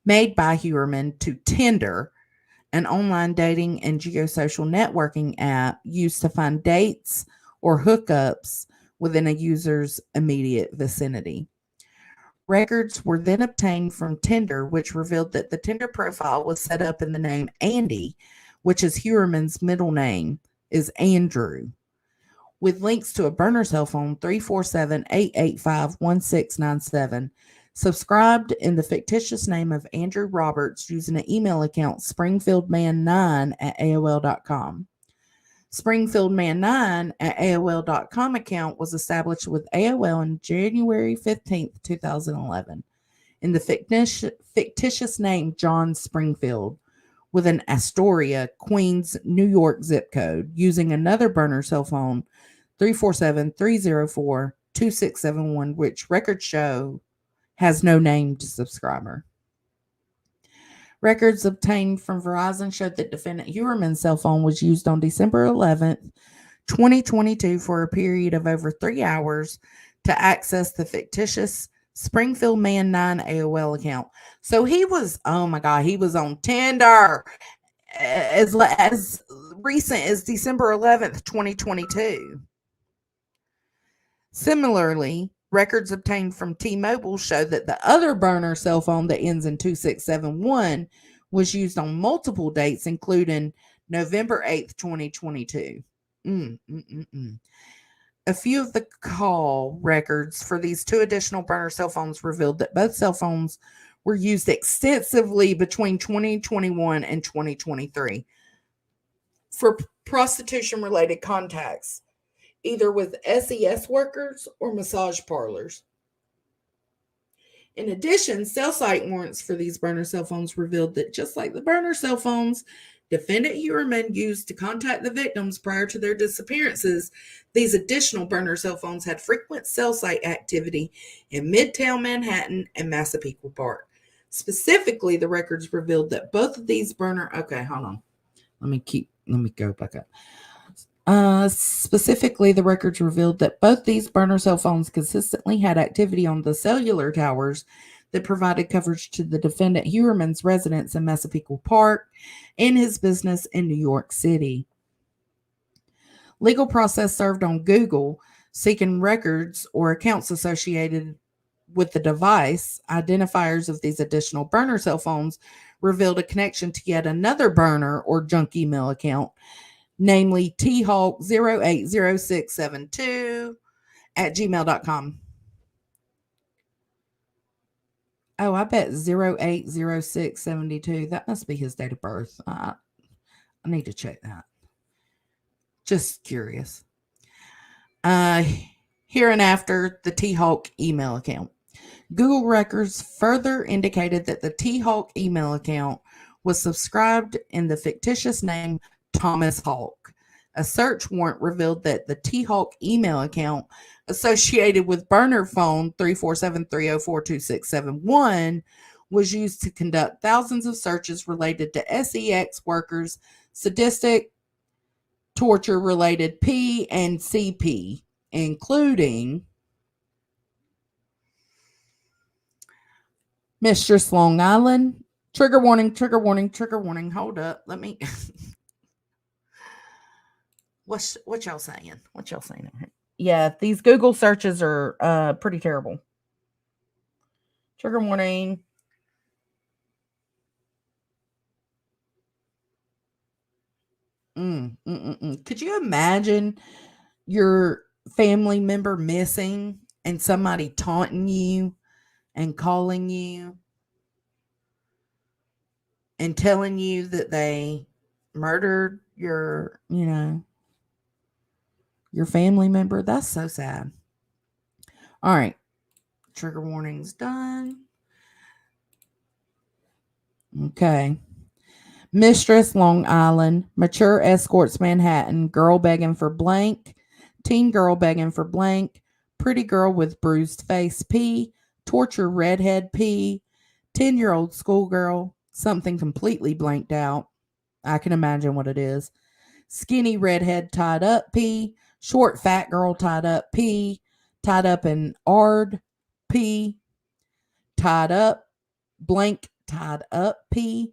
made by Heuermann to Tinder, an online dating and geosocial networking app used to find dates or hookups within a user's immediate vicinity. Records were then obtained from Tinder, which revealed that the Tinder profile was set up in the name Andy, which is Heuermann's middle name, is Andrew, with links to a burner cell phone 347-885-1697, subscribed in the fictitious name of Andrew Roberts using an email account springfieldman9@aol.com. Springfieldman9@aol.com account was established with AOL on January 15th, 2011, in the fictitious name John Springfield, with an Astoria, Queens, New York zip code, using another burner cell phone 347-304-2671, which records show has no named subscriber. Records obtained from Verizon showed that defendant Heuermann's cell phone was used on December 11th, 2022 for a period of over 3 hours to access the fictitious Springfield Man 9 AOL account. So he was, oh my God, he was on Tinder as recent as December 11th, 2022. Similarly, records obtained from T-Mobile show that the other burner cell phone that ends in 2671 was used on multiple dates, including November 8th, 2022. A few of the call records for these two additional burner cell phones revealed that both cell phones were used extensively between 2021 and 2023 for prostitution-related contacts, either with SES workers or massage parlors. In addition, cell site warrants for these burner cell phones revealed that just like the burner cell phones defendant Heuermann used to contact the victims prior to their disappearances, these additional burner cell phones had frequent cell site activity in Midtown Manhattan and Massapequa Park. Specifically, the records revealed that both of these burner... Okay, hold on. Let me go back up. Specifically, the records revealed that both these burner cell phones consistently had activity on the cellular towers that provided coverage to the defendant Heuermann's residence in Massapequa Park and his business in New York City. Legal process served on Google seeking records or accounts associated with the device. Identifiers of these additional burner cell phones revealed a connection to yet another burner or junk email account, namely thawk080672@gmail.com. Oh, I bet 080672. That must be his date of birth. I need to check that. Just curious. Hereinafter, the T-Hawk email account. Google records further indicated that the T-Hawk email account was subscribed in the fictitious name Thomas Hawk. A search warrant revealed that the T-Hawk email account associated with burner phone 347-304-2671 was used to conduct thousands of searches related to SEX workers, sadistic, torture-related P and CP, including Mistress Long Island. Trigger warning, trigger warning, trigger warning. Hold up. Let me... What y'all saying? What y'all saying? Yeah, these Google searches are pretty terrible. Trigger warning. Could you imagine your family member missing and somebody taunting you and calling you and telling you that they murdered your family member? That's so sad. All right. Trigger warning's done. Okay. Mistress Long Island, mature escorts Manhattan, girl begging for blank, teen girl begging for blank, pretty girl with bruised face P, torture redhead P, 10-year-old schoolgirl, something completely blanked out. I can imagine what it is. Skinny redhead tied up P, short fat girl tied up P, tied up in ard P, tied up blank tied up P,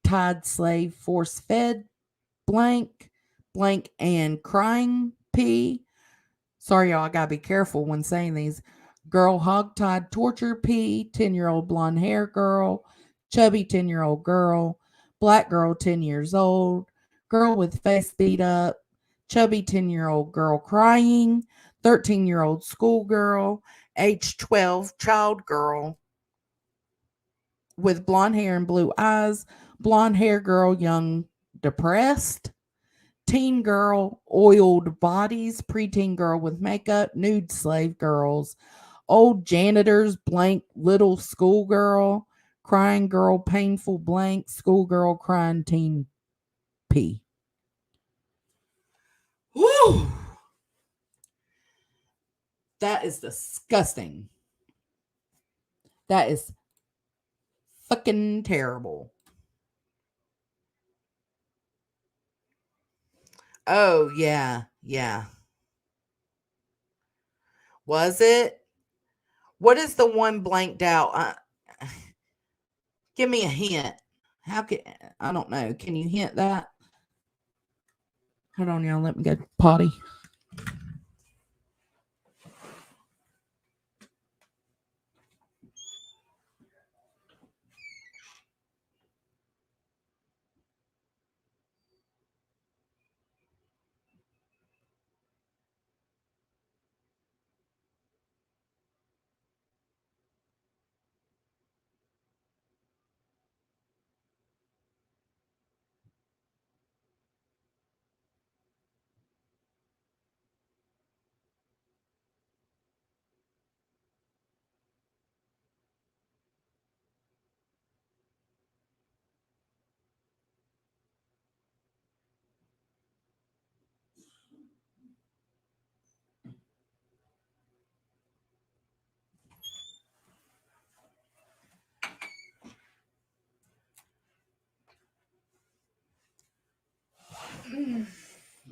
tied slave force fed blank and crying P. Sorry, y'all, I gotta be careful when saying these. Girl hogtied torture P, 10-year-old blonde hair girl, chubby 10-year-old girl, black girl 10 years old, girl with face beat up, chubby 10-year-old girl crying, 13-year-old schoolgirl, age 12 child girl with blonde hair and blue eyes, blonde hair girl young depressed, teen girl oiled bodies, preteen girl with makeup, nude slave girls, old janitors blank little schoolgirl, crying girl painful blank, schoolgirl crying teen P. Woo! That is disgusting. That is fucking terrible. Oh, yeah. Yeah. Was it? What is the one blanked out? Give me a hint. How can I don't know. Can you hint that? Hold on, y'all. Let me go potty.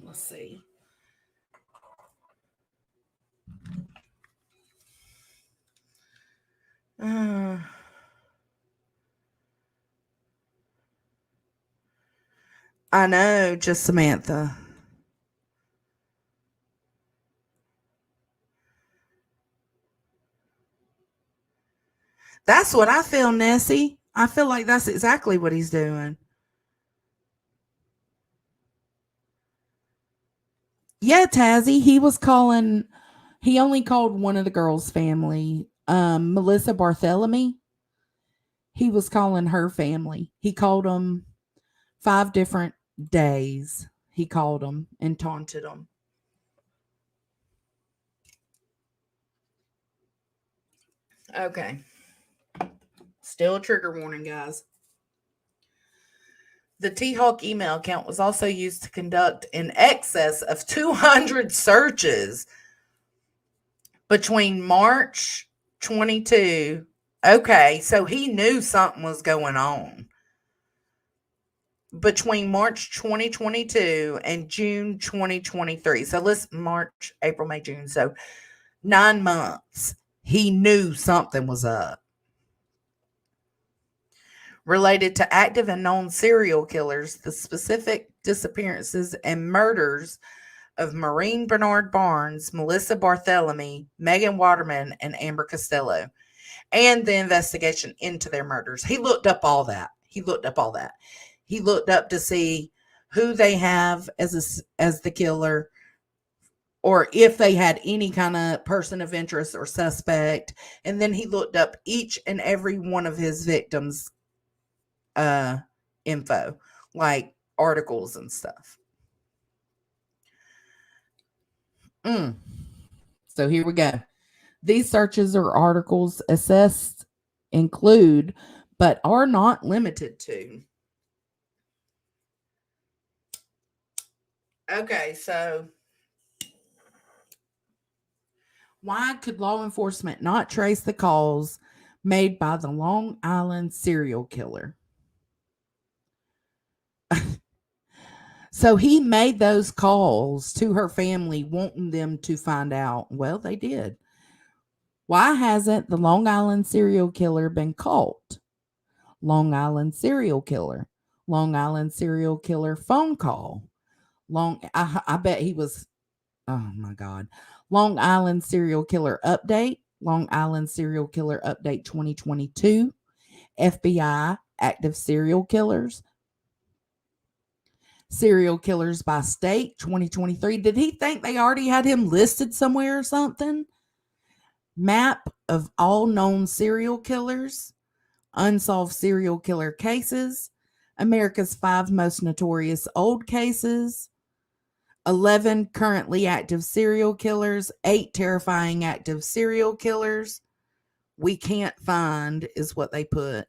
Let's see. I know, just Samantha. That's what I feel, Nessie. I feel like that's exactly what he's doing. Yeah, Tazzy, he only called one of the girls' family, Melissa Barthelemy. He was calling her family. He called them 5 different days. He called them and taunted them. Okay. Still a trigger warning, guys. The T-Hawk email account was also used to conduct in excess of 200 searches between March 22. Okay, so he knew something was going on. Between March 2022 and June 2023. So let's March, April, May, June. So 9 months. He knew something was up. Related to active and known serial killers, the specific disappearances and murders of Maureen Brainard-Barnes, Melissa Barthelemy, Megan Waterman, and Amber Costello, and the investigation into their murders. He looked up all that. He looked up to see who they have as the killer, or if they had any kind of person of interest or suspect. And then he looked up each and every one of his victims' info, like articles and stuff. So here we go. These searches or articles assessed include, but are not limited to. Okay, so why could law enforcement not trace the calls made by the Long Island serial killer? So he made those calls to her family, wanting them to find out. Well, they did. Why hasn't the Long Island serial killer been caught? Long Island serial killer. Long Island serial killer phone call. I bet he was, oh my God. Long Island serial killer update. Long Island Serial Killer Update 2022. FBI Active Serial Killers. Serial Killers by State 2023. Did he think they already had him listed somewhere or something? Map of all known serial killers. Unsolved serial killer cases. America's 5 most notorious old cases. 11 currently active serial killers. 8 terrifying active serial killers. We can't find is what they put.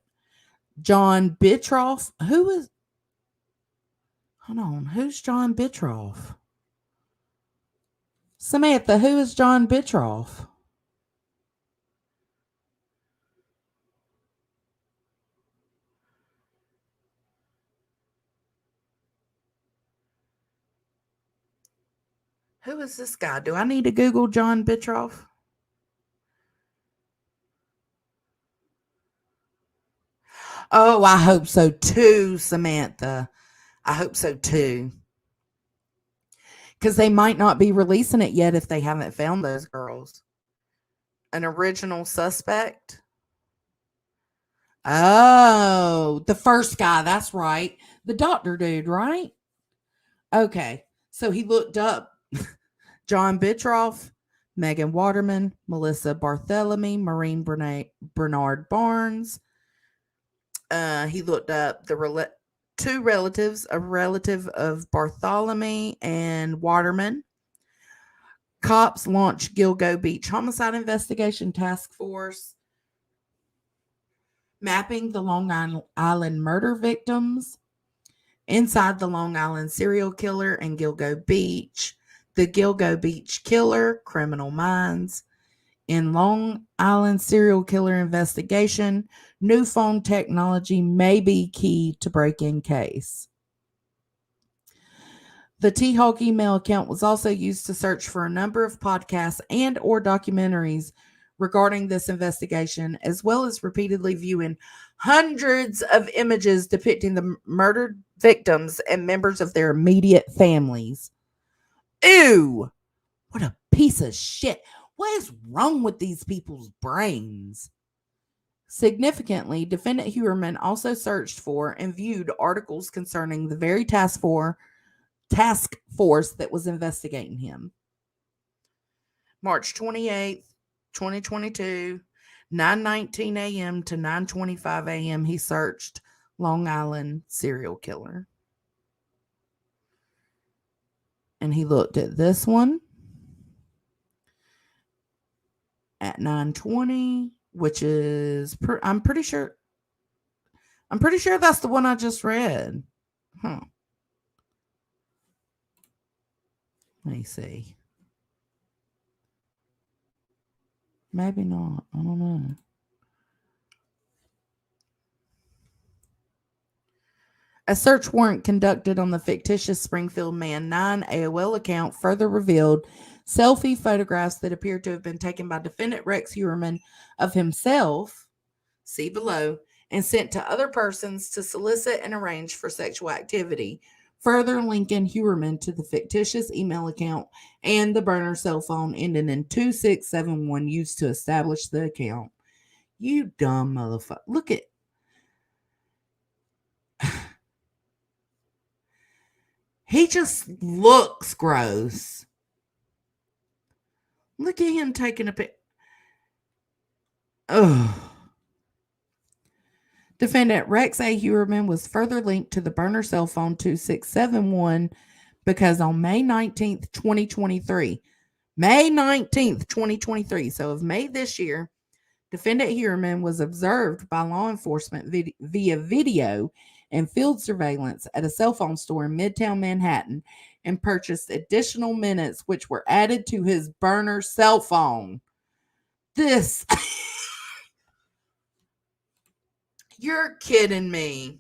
John Bitroff. Who is... Hold on. Who's John Bitroff? Samantha, who is John Bitroff? Who is this guy? Do I need to Google John Bitroff? Oh, I hope so too, Samantha. I hope so too. Because they might not be releasing it yet if they haven't found those girls. An original suspect? Oh, the first guy. That's right. The doctor dude, right? Okay. So he looked up John Bitroff, Megan Waterman, Melissa Barthelemy, Maureen Brainard-Barnes. He looked up the two relatives, a relative of Bartholomew and Waterman. Cops launched Gilgo Beach Homicide Investigation Task Force, mapping the Long Island murder victims. Inside the Long Island serial killer and Gilgo Beach, the Gilgo Beach killer, Criminal Minds. In Long Island serial killer investigation, new phone technology may be key to break-in case. The T-Hawk email account was also used to search for a number of podcasts and or documentaries regarding this investigation, as well as repeatedly viewing hundreds of images depicting the murdered victims and members of their immediate families. Ew! What a piece of shit. What is wrong with these people's brains? Significantly, defendant Heuermann also searched for and viewed articles concerning the very task force that was investigating him. March 28th, 2022, 9:19 a.m. to 9:25 a.m. he searched Long Island serial killer. And he looked at this one at 9:20, which is I'm pretty sure that's the one I just read. Huh. Let me see. Maybe not. I don't know. A search warrant conducted on the fictitious Springfield Man 9 AOL account further revealed selfie photographs that appeared to have been taken by defendant Rex Heuermann of himself, see below, and sent to other persons to solicit and arrange for sexual activity, further linking Heuermann to the fictitious email account and the burner cell phone ending in 2671 used to establish the account. You dumb motherfucker. Look at... He just looks gross. Look at him taking a pic. Ugh. Defendant Rex A. Heuermann was further linked to the burner cell phone 2671 because on May 19th, 2023, so of May this year, defendant Heuermann was observed by law enforcement via video and field surveillance at a cell phone store in Midtown Manhattan and purchased additional minutes which were added to his burner cell phone. This... You're kidding me.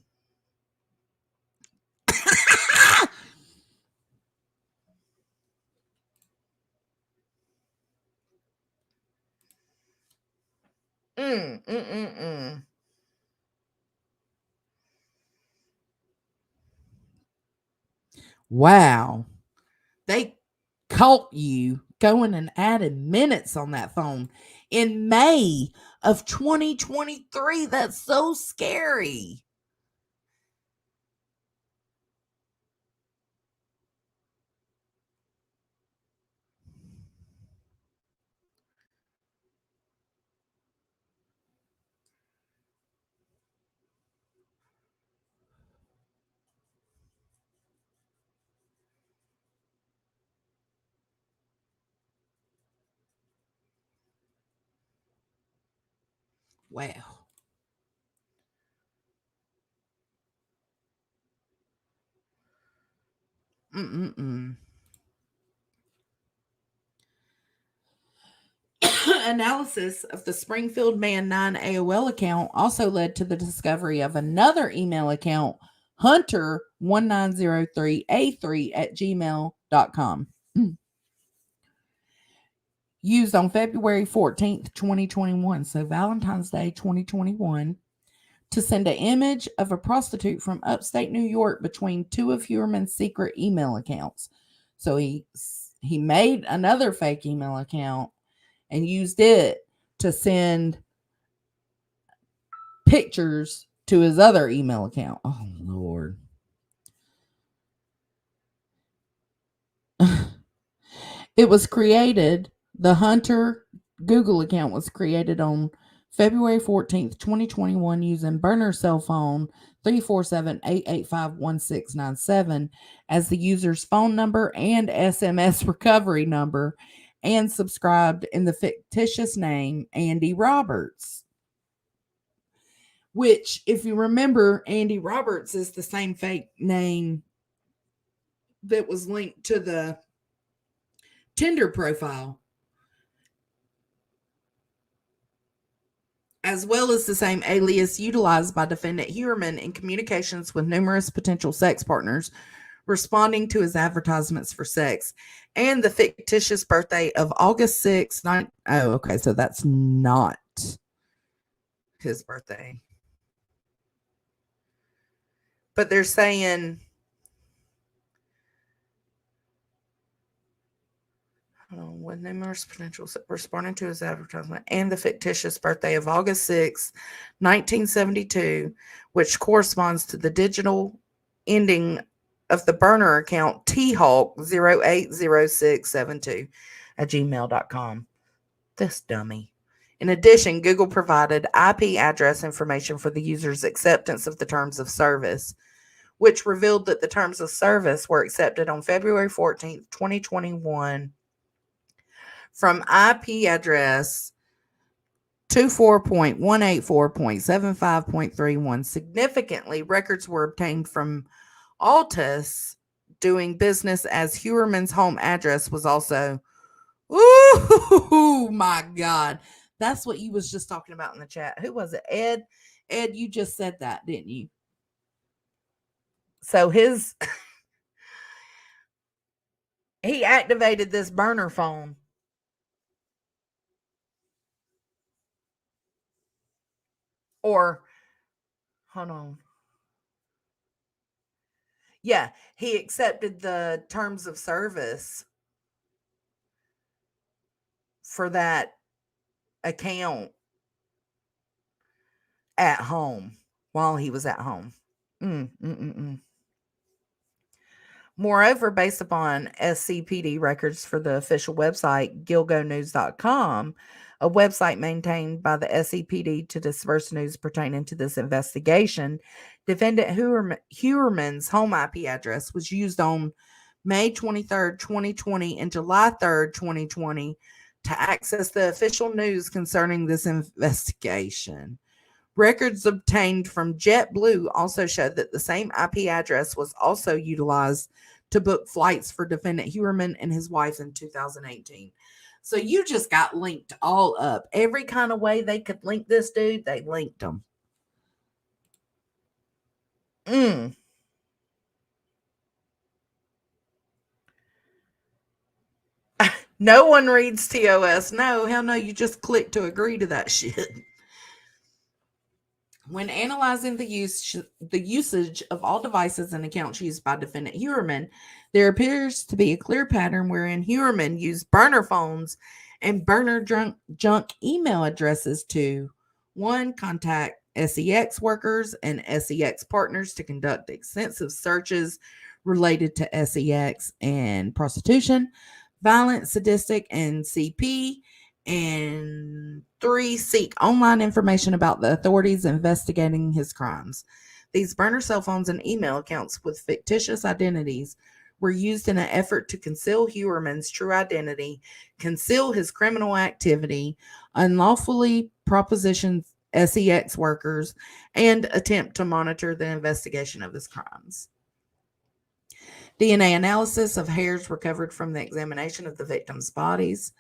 Wow. They caught you going and added minutes on that phone in May of 2023. That's so scary. Wow. Analysis of the Springfield Man 9 AOL account also led to the discovery of another email account, hunter1903a3@gmail.com, used on February 14th, 2021, so Valentine's Day 2021, to send an image of a prostitute from upstate New York between two of Heuermann's secret email accounts. So he made another fake email account and used it to send pictures to his other email account. Oh, Lord. It was created, the Hunter Google account was created on February 14th, 2021, using burner cell phone 347-885-1697 as the user's phone number and SMS recovery number, and subscribed in the fictitious name Andy Roberts. Which, if you remember, Andy Roberts is the same fake name that was linked to the Tinder profile, as well as the same alias utilized by defendant Heuermann in communications with numerous potential sex partners, responding to his advertisements for sex, and the fictitious birthday of August 6th. Oh, okay, so that's not his birthday. But they're saying, with numerous potential responding to his advertisement, and the fictitious birthday of August 6, 1972, which corresponds to the digital ending of the burner account thawk080672@gmail.com. This dummy. In addition, Google provided IP address information for the user's acceptance of the terms of service, which revealed that the terms of service were accepted on February 14th, 2021 from IP address 24.184.75.31. Significantly, records were obtained from Altus doing business as Heuermann's home address was also. Ooh, my God. That's what you was just talking about in the chat. Who was it? Ed? Ed, you just said that, didn't you? So he activated this burner phone. Or, hold on. Yeah, he accepted the terms of service for that account at home while he was at home. Moreover, based upon SCPD records for the official website, gilgonews.com, a website maintained by the SCPD to disperse news pertaining to this investigation, defendant Heuermann's home IP address was used on May 23rd, 2020 and July 3rd, 2020 to access the official news concerning this investigation. Records obtained from JetBlue also showed that the same IP address was also utilized to book flights for defendant Heuermann and his wife in 2018. So you just got linked all up. Every kind of way they could link this dude, they linked him. No one reads TOS. No, hell no, you just click to agree to that shit. When analyzing the usage of all devices and accounts used by defendant Heuermann, there appears to be a clear pattern wherein Heuermann used burner phones and burner junk email addresses to one, contact SEX workers and SEX partners to conduct extensive searches related to SEX and prostitution, violent, sadistic, and CP. And three, seek online information about the authorities investigating his crimes. These burner cell phones and email accounts with fictitious identities were used in an effort to conceal Heuermann's true identity, conceal his criminal activity, unlawfully proposition SEX workers, and attempt to monitor the investigation of his crimes. DNA analysis of hairs recovered from the examination of the victims' bodies.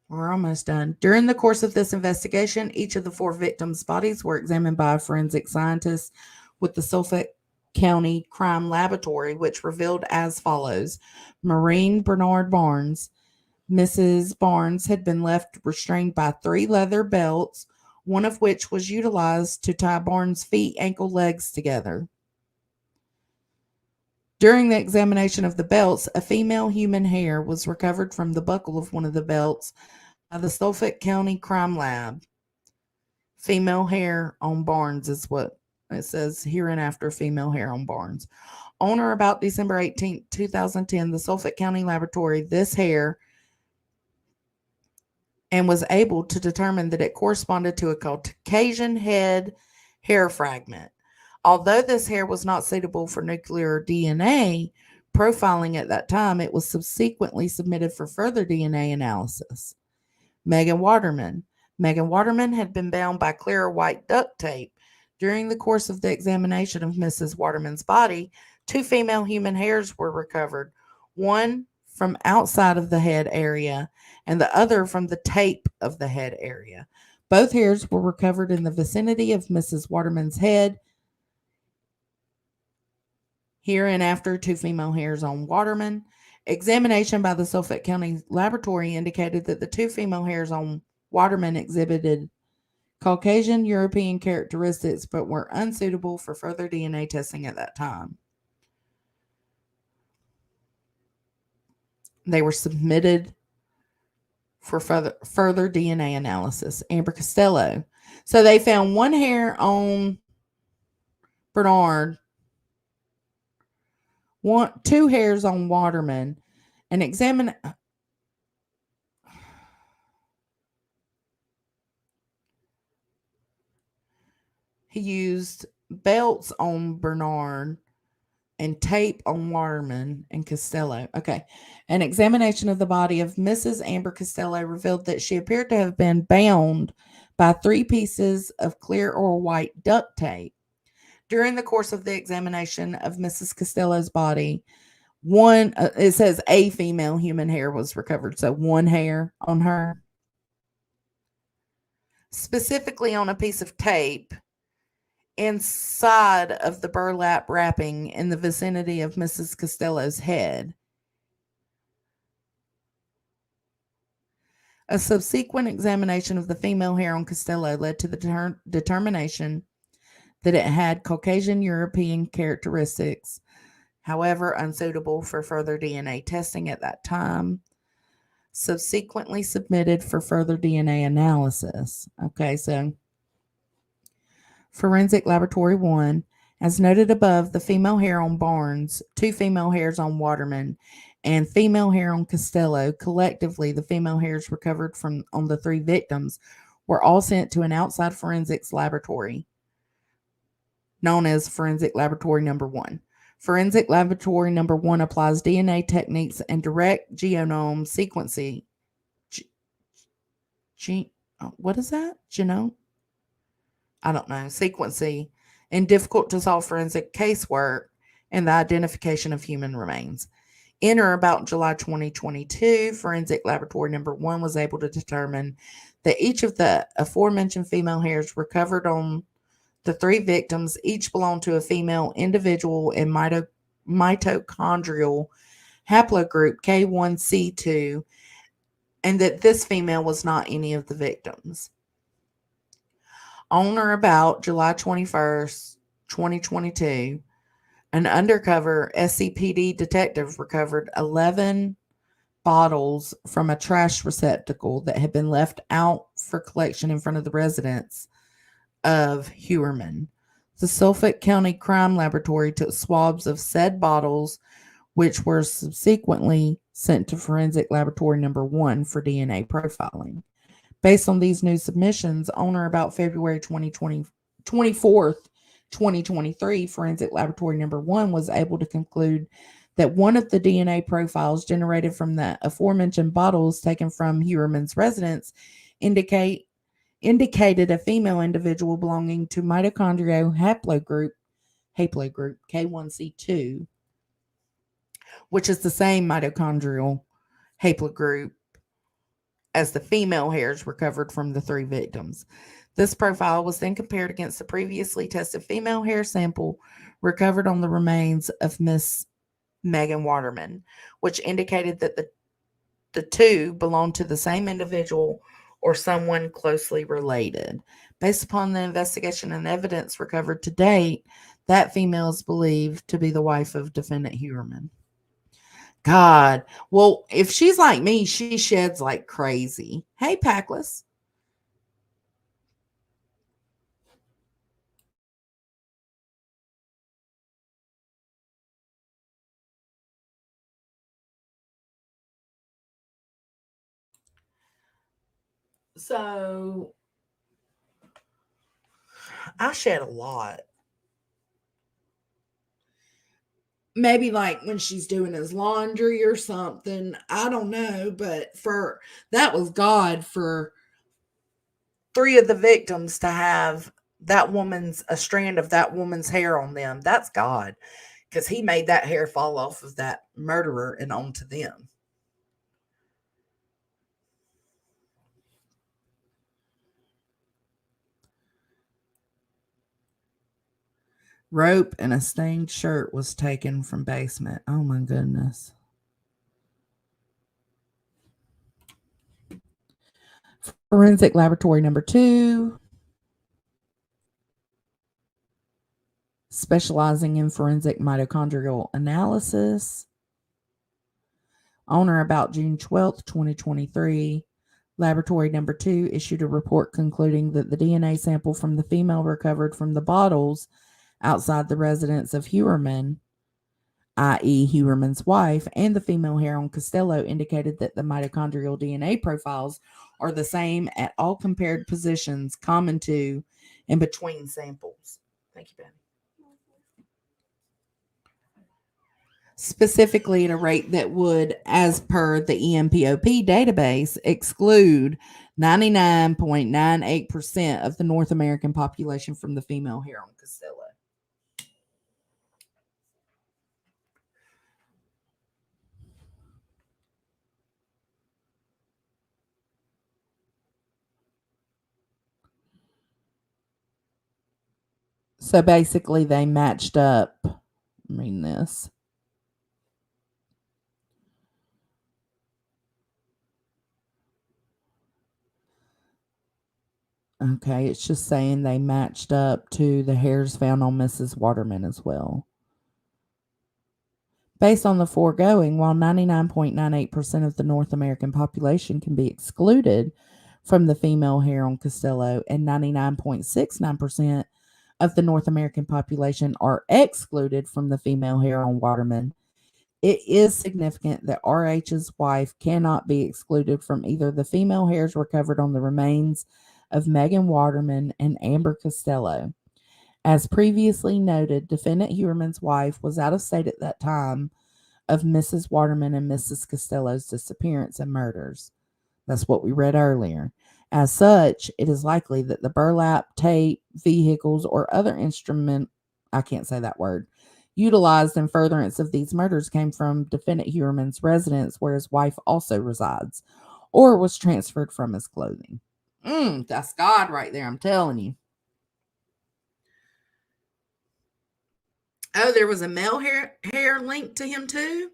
We're almost done. During the course of this investigation, each of the 4 victims' bodies were examined by a forensic scientist with the Suffolk County Crime Laboratory, which revealed as follows. Maureen Brainard-Barnes. Mrs. Barnes had been left restrained by 3 leather belts, one of which was utilized to tie Barnes' feet, ankle, legs together. During the examination of the belts, a female human hair was recovered from the buckle of one of the belts by the Suffolk County Crime Lab. Female hair on Barnes is what it says hereinafter, female hair on Barnes. On or about December 18, 2010, the Suffolk County Laboratory, this hair, and was able to determine that it corresponded to a Caucasian head hair fragment. Although this hair was not suitable for nuclear DNA profiling at that time, it was subsequently submitted for further DNA analysis. Megan Waterman. Megan Waterman had been bound by clear white duct tape. During the course of the examination of Mrs. Waterman's body, 2 female human hairs were recovered, one from outside of the head area and the other from the tape of the head area. Both hairs were recovered in the vicinity of Mrs. Waterman's head. Hereinafter, 2 female hairs on Waterman. Examination by the Suffolk County Laboratory indicated that the 2 female hairs on Waterman exhibited Caucasian European characteristics but were unsuitable for further DNA testing at that time. They were submitted for further DNA analysis. Amber Costella. So they found 1 hair on Bernard, 2 hairs on Waterman, and he used belts on Bernard and tape on Waterman and Costello. Okay. An examination of the body of Mrs. Amber Costello revealed that she appeared to have been bound by 3 pieces of clear or white duct tape. During the course of the examination of Mrs. Costello's body, it says a female human hair was recovered. So 1 hair on her. Specifically on a piece of tape inside of the burlap wrapping in the vicinity of Mrs. Costello's head. A subsequent examination of the female hair on Costello led to the determination that it had Caucasian European characteristics, however unsuitable for further DNA testing at that time. Subsequently submitted for further DNA analysis. Okay, so Forensic Laboratory 1, as noted above, the female hair on Barnes, 2 female hairs on Waterman, and female hair on Costello, collectively the female hairs recovered on the 3 victims, were all sent to an outside forensics laboratory known as Forensic Laboratory Number 1. Forensic Laboratory Number 1 applies DNA techniques and direct genome sequencing. What is that? Genome? I don't know. Sequencing and difficult to solve forensic casework and the identification of human remains. In or about July 2022, Forensic Laboratory Number 1 was able to determine that each of the aforementioned female hairs recovered on the 3 victims each belonged to a female individual in mitochondrial haplogroup K1C2, and that this female was not any of the victims. On or about July 21st, 2022, an undercover SCPD detective recovered 11 bottles from a trash receptacle that had been left out for collection in front of the residence of Heuermann. The Suffolk County Crime Laboratory took swabs of said bottles, which were subsequently sent to Forensic Laboratory Number 1 for DNA profiling. Based on these new submissions, on or about February 24th, 2023, Forensic Laboratory Number 1 was able to conclude that one of the DNA profiles generated from the aforementioned bottles taken from Heuermann's residence indicated a female individual belonging to mitochondrial haplogroup K1C2, which is the same mitochondrial haplogroup as the female hairs recovered from the 3 victims. This profile was then compared against the previously tested female hair sample recovered on the remains of Miss Megan Waterman, which indicated that the two belonged to the same individual or someone closely related. Based upon the investigation and evidence recovered to date, that female is believed to be the wife of defendant Heuermann. God. Well, if she's like me, she sheds like crazy. Hey, Packless. So, I shed a lot. Maybe like when she's doing his laundry or something. I don't know, but for that was God for 3 of the victims to have a strand of that woman's hair on them. That's God, because he made that hair fall off of that murderer and onto them. Rope and a stained shirt was taken from basement. Oh my goodness. Forensic Laboratory Number 2, specializing in forensic mitochondrial analysis. On or about June 12th, 2023, Laboratory Number 2 issued a report concluding that the DNA sample from the female recovered from the bottles outside the residence of Heuermann, i.e. Heuermann's wife, and the female hair on Costello indicated that the mitochondrial DNA profiles are the same at all compared positions common to and between samples. Thank you, Ben. Specifically at a rate that would, as per the EMPOP database, exclude 99.98% of the North American population from the female hair on Costello. So basically, they matched up. I mean, this. Okay, it's just saying they matched up to the hairs found on Mrs. Waterman as well. Based on the foregoing, while 99.98% of the North American population can be excluded from the female hair on Costello and 99.69% of the North American population are excluded from the female hair on Waterman, it is significant that RH's wife cannot be excluded from either the female hairs recovered on the remains of Megan Waterman and Amber Costella. As previously noted, defendant Heuermann's wife was out of state at that time of Mrs. Waterman and Mrs. Costello's disappearance and murders. That's what we read earlier. As such, it is likely that the burlap, tape, vehicles, or other I can't say that word, utilized in furtherance of these murders came from defendant Heuermann's residence where his wife also resides, or was transferred from his clothing. That's God right there, I'm telling you. Oh, there was a male hair linked to him too?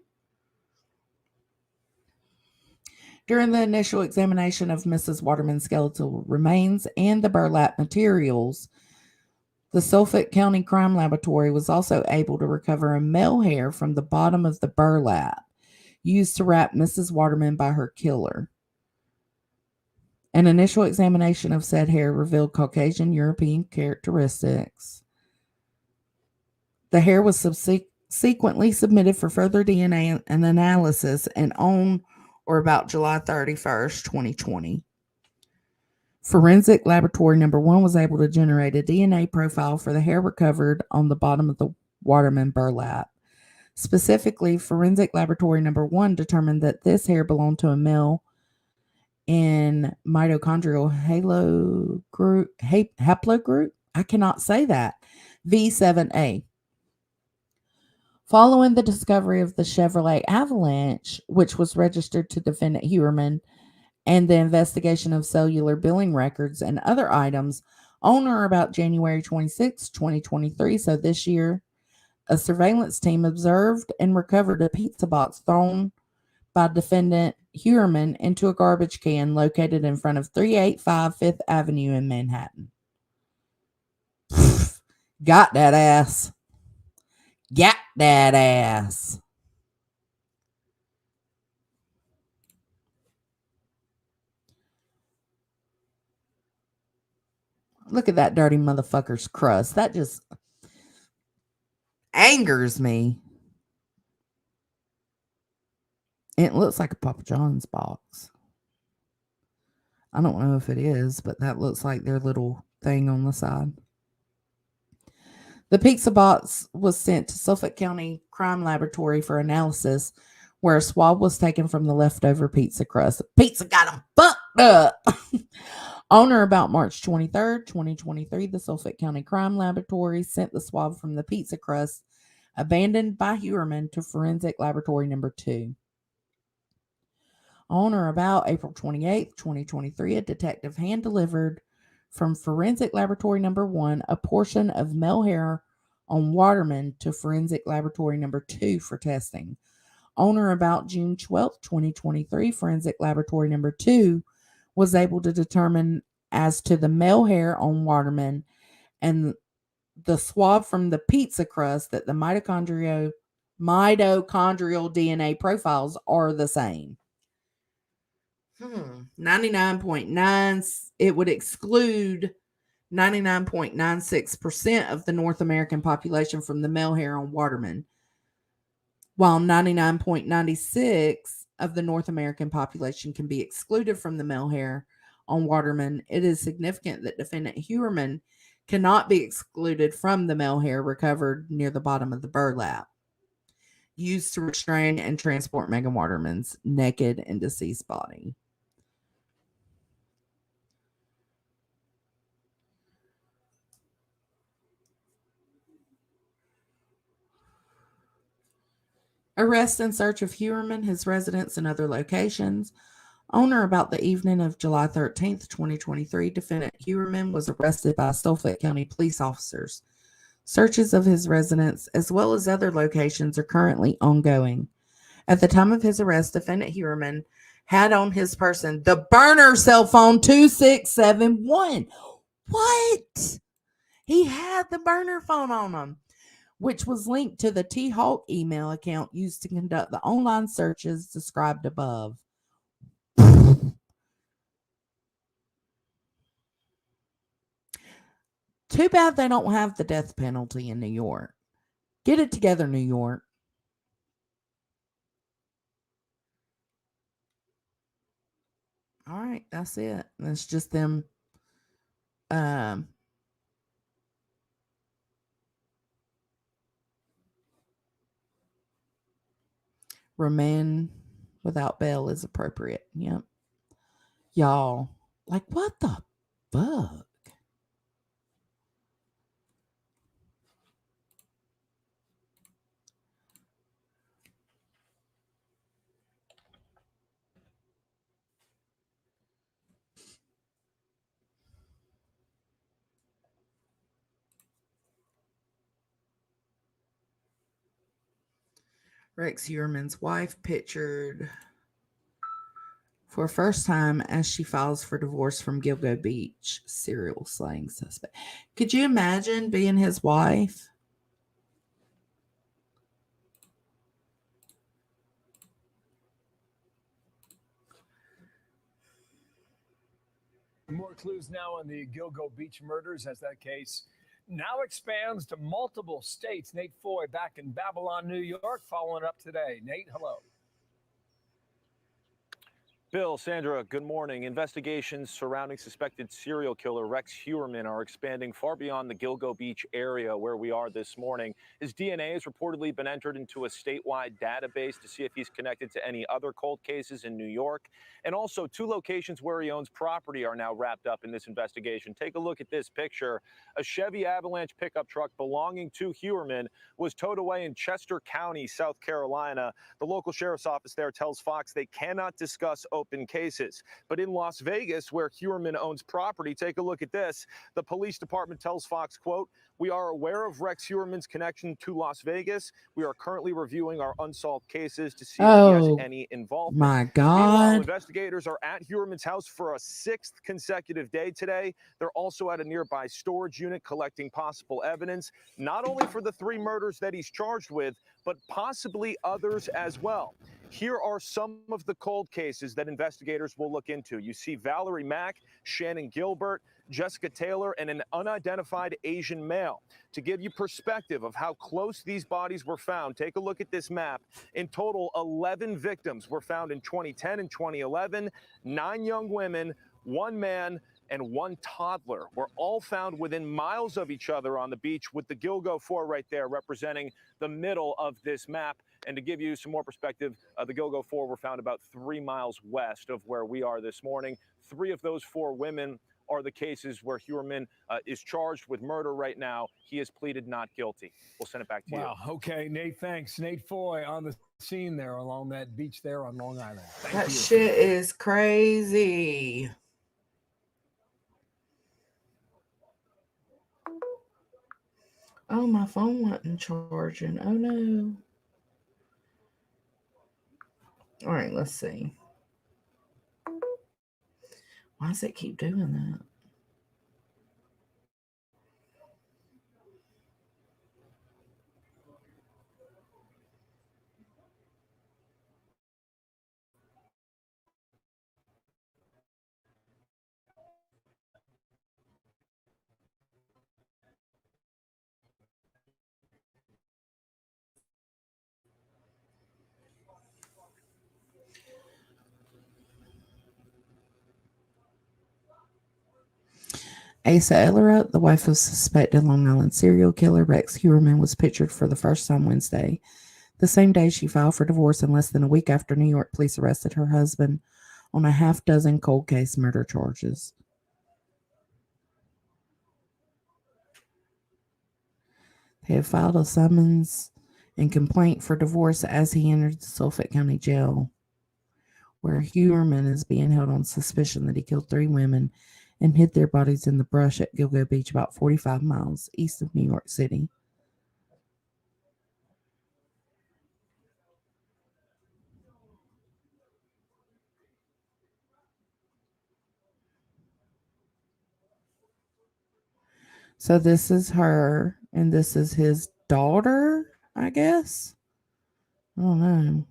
During the initial examination of Mrs. Waterman's skeletal remains and the burlap materials, the Suffolk County Crime Laboratory was also able to recover a male hair from the bottom of the burlap used to wrap Mrs. Waterman by her killer. An initial examination of said hair revealed Caucasian European characteristics. The hair was subsequently submitted for further DNA and analysis and on or about July 31st, 2020. Forensic Laboratory Number 1 was able to generate a DNA profile for the hair recovered on the bottom of the Waterman burlap. Specifically, Forensic Laboratory Number 1 determined that this hair belonged to a male in mitochondrial haplogroup. I cannot say that. V7A. Following the discovery of the Chevrolet Avalanche, which was registered to defendant Heuermann, and the investigation of cellular billing records and other items, on or about January 26, 2023, so this year, a surveillance team observed and recovered a pizza box thrown by defendant Heuermann into a garbage can located in front of 385 Fifth Avenue in Manhattan. Got that ass. Got that ass. Look at that dirty motherfucker's crust. That just angers me. It looks like a Papa John's box. I don't know if it is, but that looks like their little thing on the side. The pizza box was sent to Suffolk County Crime Laboratory for analysis, where a swab was taken from the leftover pizza crust. The pizza got them fucked up. On or about March 23rd, 2023, the Suffolk County Crime Laboratory sent the swab from the pizza crust abandoned by Heuermann to Forensic Laboratory Number 2. On or about April 28th, 2023, a detective hand-delivered from Forensic Laboratory Number 1 a portion of male hair on Waterman to Forensic Laboratory Number 2 for testing. On or about June 12th, 2023, Forensic Laboratory Number 2 was able to determine as to the male hair on Waterman and the swab from the pizza crust that the mitochondrial DNA profiles are the same. 99.9, it would exclude 99.96% of the North American population from the male hair on Waterman, while 99.96 of the North American population can be excluded from the male hair on Waterman. It is significant that defendant Heuermann cannot be excluded from the male hair recovered near the bottom of the burlap used to restrain and transport Megan Waterman's naked and deceased body. Arrest and search of Heuermann, his residence, and other locations. On or about the evening of July 13th, 2023, defendant Heuermann was arrested by Suffolk County police officers. Searches of his residence, as well as other locations, are currently ongoing. At the time of his arrest, defendant Heuermann had on his person the burner cell phone 2671. What? He had the burner phone on him, which was linked to the T-Hawk email account used to conduct the online searches described above. Too bad they don't have the death penalty in New York. Get it together, New York. All right, that's it. That's just them remand without bail is appropriate. Yep. Y'all, like, what the fuck? Rex Heuermann's wife pictured for first time as she files for divorce from Gilgo Beach serial slaying suspect. Could you imagine being his wife? More clues now on the Gilgo Beach murders as that case now expands to multiple states. Nate Foy back in Babylon, New York, following up today. Nate, hello. Bill, Sandra, good morning. Investigations surrounding suspected serial killer Rex Heuermann are expanding far beyond the Gilgo Beach area where we are this morning. His DNA has reportedly been entered into a statewide database to see if he's connected to any other cold cases in New York. And also, 2 locations where he owns property are now wrapped up in this investigation. Take a look at this picture. A Chevy Avalanche pickup truck belonging to Heuermann was towed away in Chester County, South Carolina. The local sheriff's office there tells Fox they cannot discuss open cases. But in Las Vegas, where Heuermann owns property, take a look at this. The police department tells Fox, quote, "We are aware of Rex Heuermann's connection to Las Vegas. We are currently reviewing our unsolved cases to see if he has any involvement." My God. Meanwhile, investigators are at Heuermann's house for a 6th consecutive day today. They're also at a nearby storage unit collecting possible evidence, not only for the 3 murders that he's charged with, but possibly others as well. Here are some of the cold cases that investigators will look into. You see Valerie Mack, Shannon Gilbert, Jessica Taylor, and an unidentified Asian male. To give you perspective of how close these bodies were found, take a look at this map. In total, 11 victims were found in 2010 and 2011, 9 young women, 1 man, and 1 toddler were all found within miles of each other on the beach, with the Gilgo 4 right there representing the middle of this map. And to give you some more perspective, the Gilgo 4 were found about 3 miles west of where we are this morning. 3 of those 4 women are the cases where Heuermann is charged with murder right now. He has pleaded not guilty. We'll send it back to you. Wow. Okay, Nate, thanks. Nate Foy on the scene there along that beach there on Long Island. Thank That you. shit is crazy. Oh, my phone wasn't charging. Oh, no. All right, let's see. Why does it keep doing that? Asa Ellerott, the wife of suspected Long Island serial killer Rex Heuermann, was pictured for the first time Wednesday. The same day she filed for divorce, and less than a week after New York police arrested her husband on a half-dozen cold case murder charges. They have filed a summons and complaint for divorce as he entered the Suffolk County Jail, where Heuermann is being held on suspicion that he killed 3 women and hid their bodies in the brush at Gilgo Beach, about 45 miles east of New York City. So this is her, and this is his daughter, I guess. I don't know.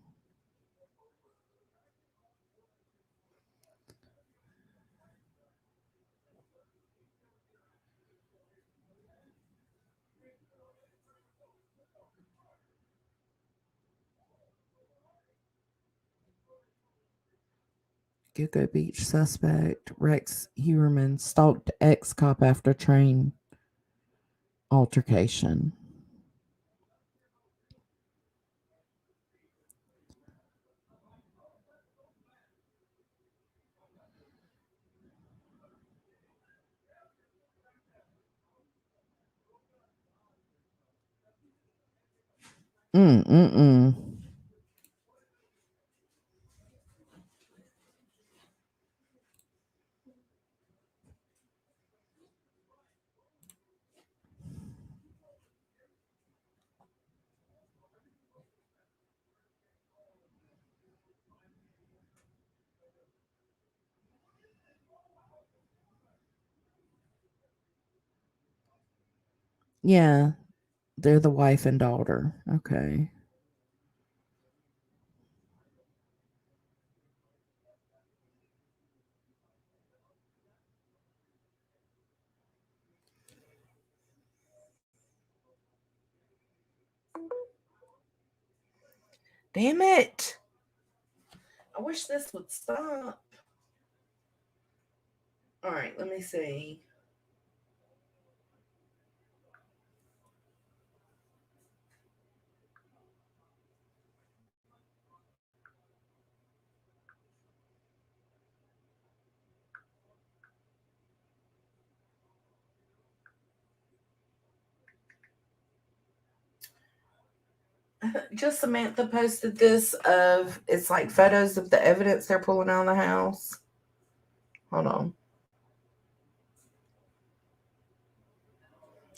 Gilgo Beach suspect Rex Heuermann stalked ex-cop after train altercation. Yeah, they're the wife and daughter. Okay. Damn it. I wish this would stop. All right, let me see. Just Samantha posted this of it's like photos of the evidence they're pulling out of the house. Hold on.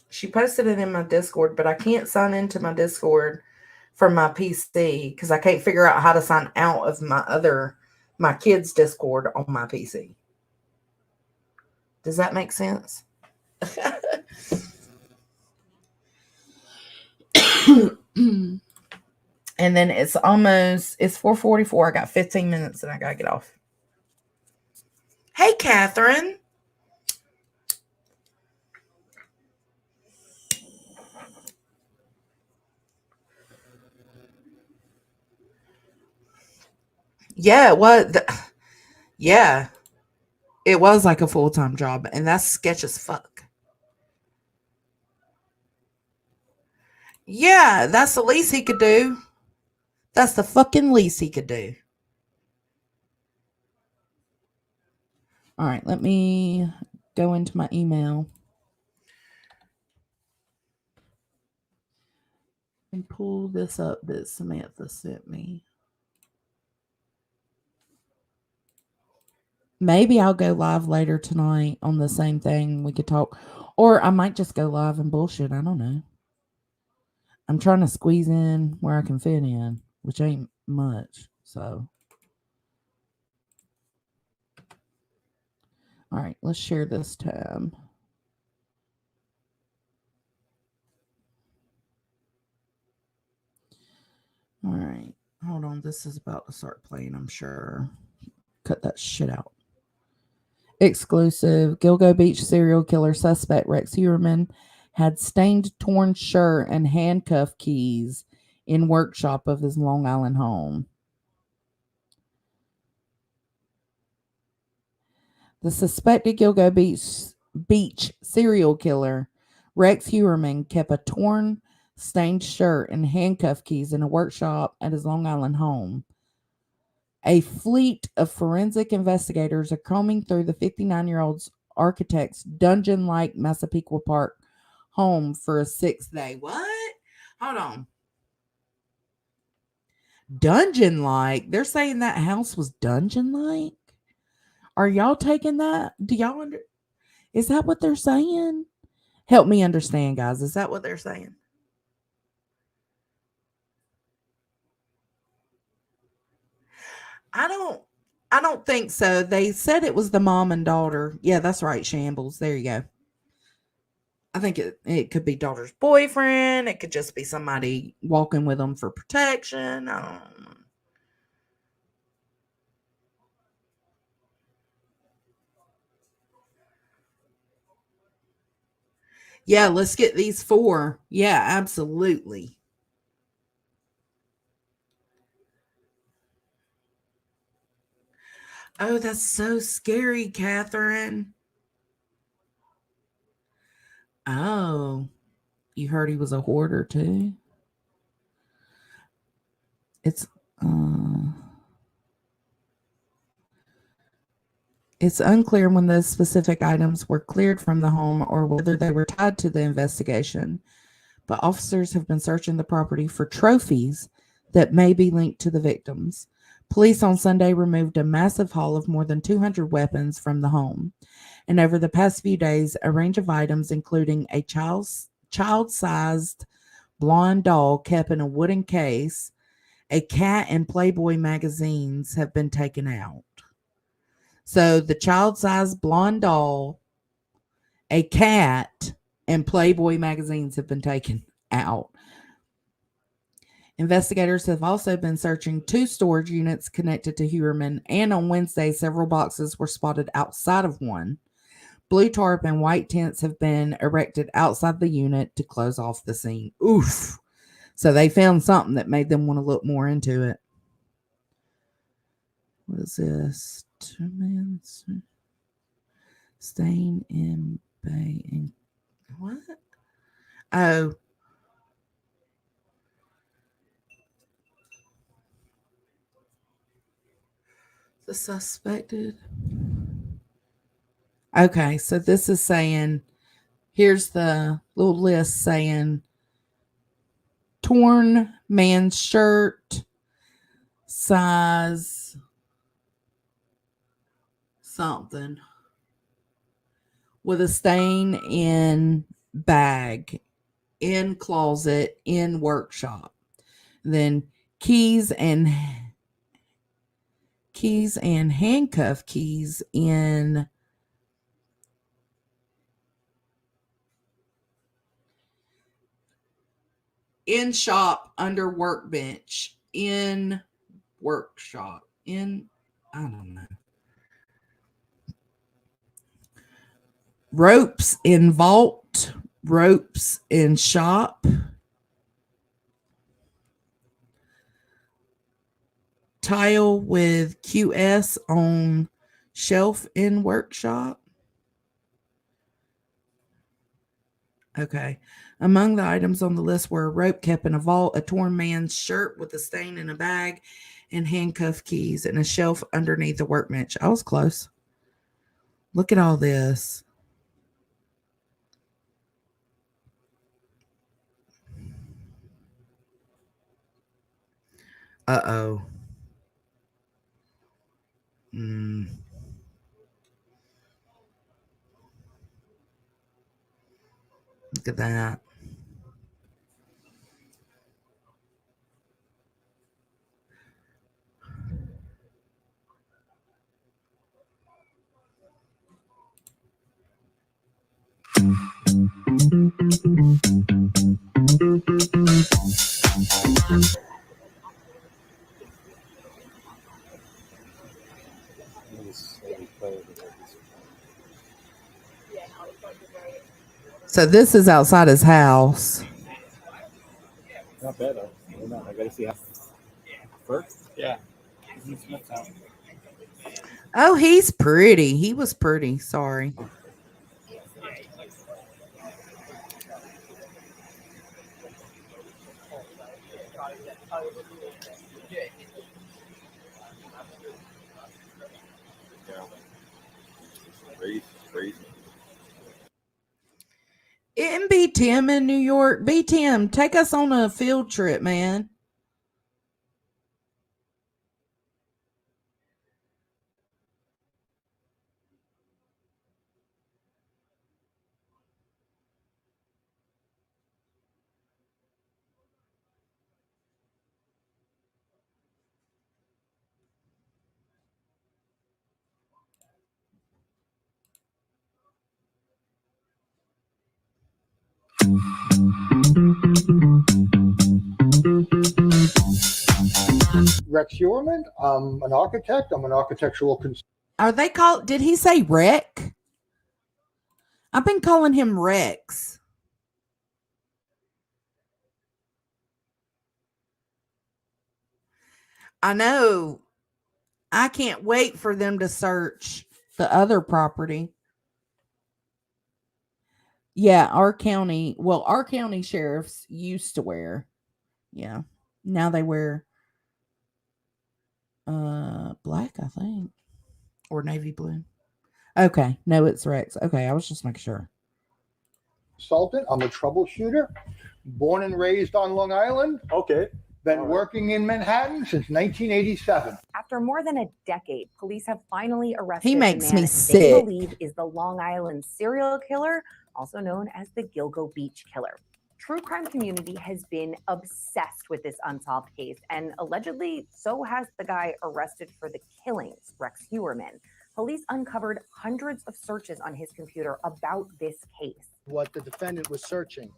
She posted it in my Discord, but I can't sign into my Discord from my PC because I can't figure out how to sign out of my kids' Discord on my PC. Does that make sense? And then it's 4:44. I got 15 minutes and I gotta get off. Hey, Catherine. Yeah, it was. Yeah, it was like a full-time job, and that's sketch as fuck. Yeah, that's the least he could do. That's the fucking least he could do. All right, let me go into my email and pull this up that Samantha sent me. Maybe I'll go live later tonight on the same thing. We could talk. Or I might just go live and bullshit. I don't know. I'm trying to squeeze in where I can fit in, which ain't much. So. All right, let's share this tab. All right. Hold on. This is about to start playing, I'm sure. Cut that shit out. Exclusive. Gilgo Beach serial killer suspect Rex Heuermann had stained, torn shirt and handcuff keys in workshop of his Long Island home. The suspected Gilgo Beach serial killer Rex Heuermann kept a torn, stained shirt and handcuff keys in a workshop at his Long Island home. A fleet of forensic investigators are combing through the 59-year-old architect's dungeon-like Massapequa Park home for a 6th day. What? Hold on. Dungeon-like? They're saying that house was dungeon-like? Are y'all taking that? Do y'all is that what they're saying? Help me understand, guys. Is that what they're saying? I don't think so. They said it was the mom and daughter. Yeah, that's right, Shambles. There you go. I think it could be daughter's boyfriend. It could just be somebody walking with them for protection. I don't know. Yeah, let's get these 4. Yeah, absolutely. Oh, that's so scary, Catherine. Oh, you heard he was a hoarder too? It's unclear when those specific items were cleared from the home or whether they were tied to the investigation, but officers have been searching the property for trophies that may be linked to the victims. Police on Sunday removed a massive haul of more than 200 weapons from the home. And over the past few days, a range of items, including a child-sized blonde doll kept in a wooden case, a cat, and Playboy magazines have been taken out. So the child-sized blonde doll, a cat, and Playboy magazines have been taken out. Investigators have also been searching 2 storage units connected to Heuermann, and on Wednesday, several boxes were spotted outside of one. Blue tarp and white tents have been erected outside the unit to close off the scene. Oof. So they found something that made them want to look more into it. What is this? 2 men staying in bay and what? Oh. The suspected. Okay, so this is saying, here's the little list saying torn man's shirt, size something, with a stain in bag, in closet, in workshop. Then keys and handcuff keys in shop under workbench, in workshop, in, I don't know. Ropes in vault, ropes in shop. Tile with QS on shelf in workshop. Okay. Among the items on the list were a rope kept in a vault, a torn man's shirt with a stain in a bag, and handcuff keys, and a shelf underneath the workbench. I was close. Look at all this. Uh-oh. Look at that. So this is outside his house. Not bad though. I gotta see how first. Yeah. Oh, he's pretty. He was pretty. Sorry. Crazy. Isn't B. Tim in New York? B. Tim, take us on a field trip, man. Rex Heuermann. I'm an architect. I'm an architectural consultant. Are they called? Did he say Rec? I've been calling him Rex. I know. I can't wait for them to search the other property. Yeah, our county sheriffs used to wear. Yeah. Now they wear black, I think. Or navy blue. Okay. No, it's Rex. Okay, I was just making sure. I'm a troubleshooter. Born and raised on Long Island. Okay. Been working in Manhattan since 1987. After more than a decade, police have finally arrested He makes the man me they sick. believe is the Long Island serial killer, also known as the Gilgo Beach Killer. True crime community has been obsessed with this unsolved case, and allegedly so has the guy arrested for the killings, Rex Heuermann. Police uncovered hundreds of searches on his computer about this case. What the defendant was searching.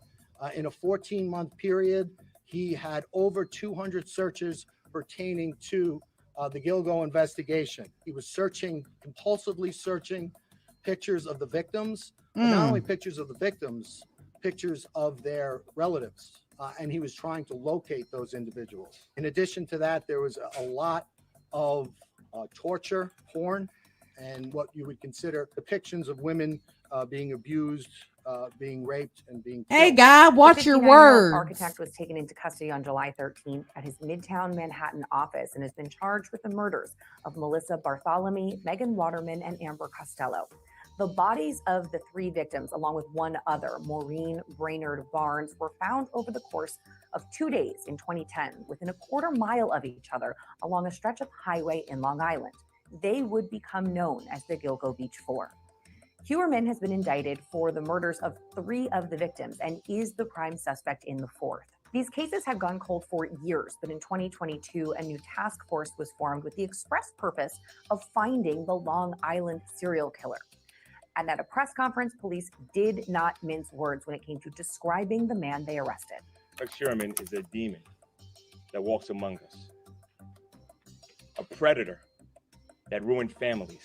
In a 14-month period, he had over 200 searches pertaining to the Gilgo investigation. He was compulsively searching pictures of the victims, but not only pictures of the victims, pictures of their relatives. and he was trying to locate those individuals. In addition to that, there was a lot of torture, porn, and what you would consider depictions of women being abused, being raped, and being killed. Hey, guy, watch your 59-year-old words. architect was taken into custody on July 13th at his Midtown Manhattan office and has been charged with the murders of Melissa Barthelemy, Megan Waterman, and Amber Costelo. The bodies of the three victims, along with one other, Maureen Brainard-Barnes, were found over the course of 2 days in 2010, within a quarter mile of each other along a stretch of highway in Long Island. They would become known as the Gilgo Beach Four. Heuermann has been indicted for the murders of 3 of the victims and is the prime suspect in the 4th. These cases had gone cold for years, but in 2022, a new task force was formed with the express purpose of finding the Long Island serial killer. And at a press conference, police did not mince words when it came to describing the man they arrested. Heuermann is a demon that walks among us, a predator that ruined families.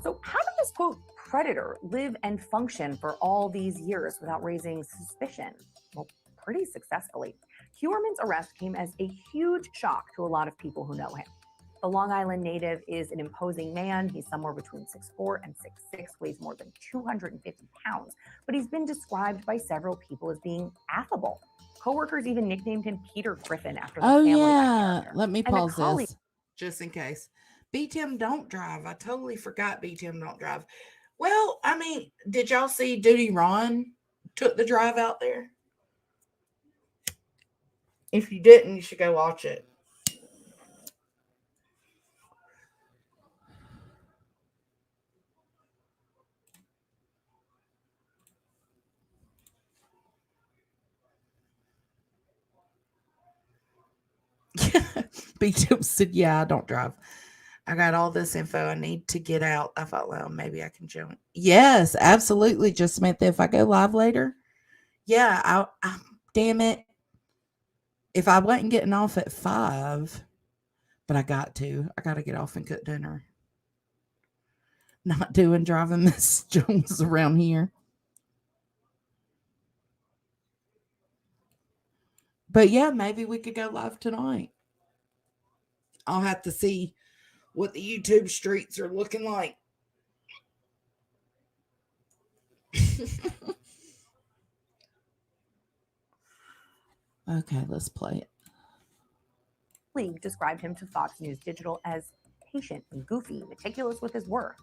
So how did this, quote, predator live and function for all these years without raising suspicion? Well, pretty successfully. Heuermann's arrest came as a huge shock to a lot of people who know him. The Long Island native is an imposing man. He's somewhere between 6'4" and 6'6", weighs more than 250 pounds, but he's been described by several people as being affable. Coworkers even nicknamed him Peter Griffin after the family. Yeah. Let me And a pause colleague- this just in case. B-Tim don't drive. I totally forgot B-Tim don't drive. Well, I mean, did y'all see Duty Ron took the drive out there? If you didn't, you should go watch it. B-Tim said, yeah, I don't drive. I got all this info I need to get out. I thought, well, maybe I can join. Yes, absolutely. Just Samantha, if I go live later, yeah, I damn it. If I wasn't getting off at 5, but I got to get off and cook dinner. Not doing driving Miss Jones around here. But yeah, maybe we could go live tonight. I'll have to see what the YouTube streets are looking like. Okay, let's play it. League described him to Fox News Digital as patient and goofy, meticulous with his work.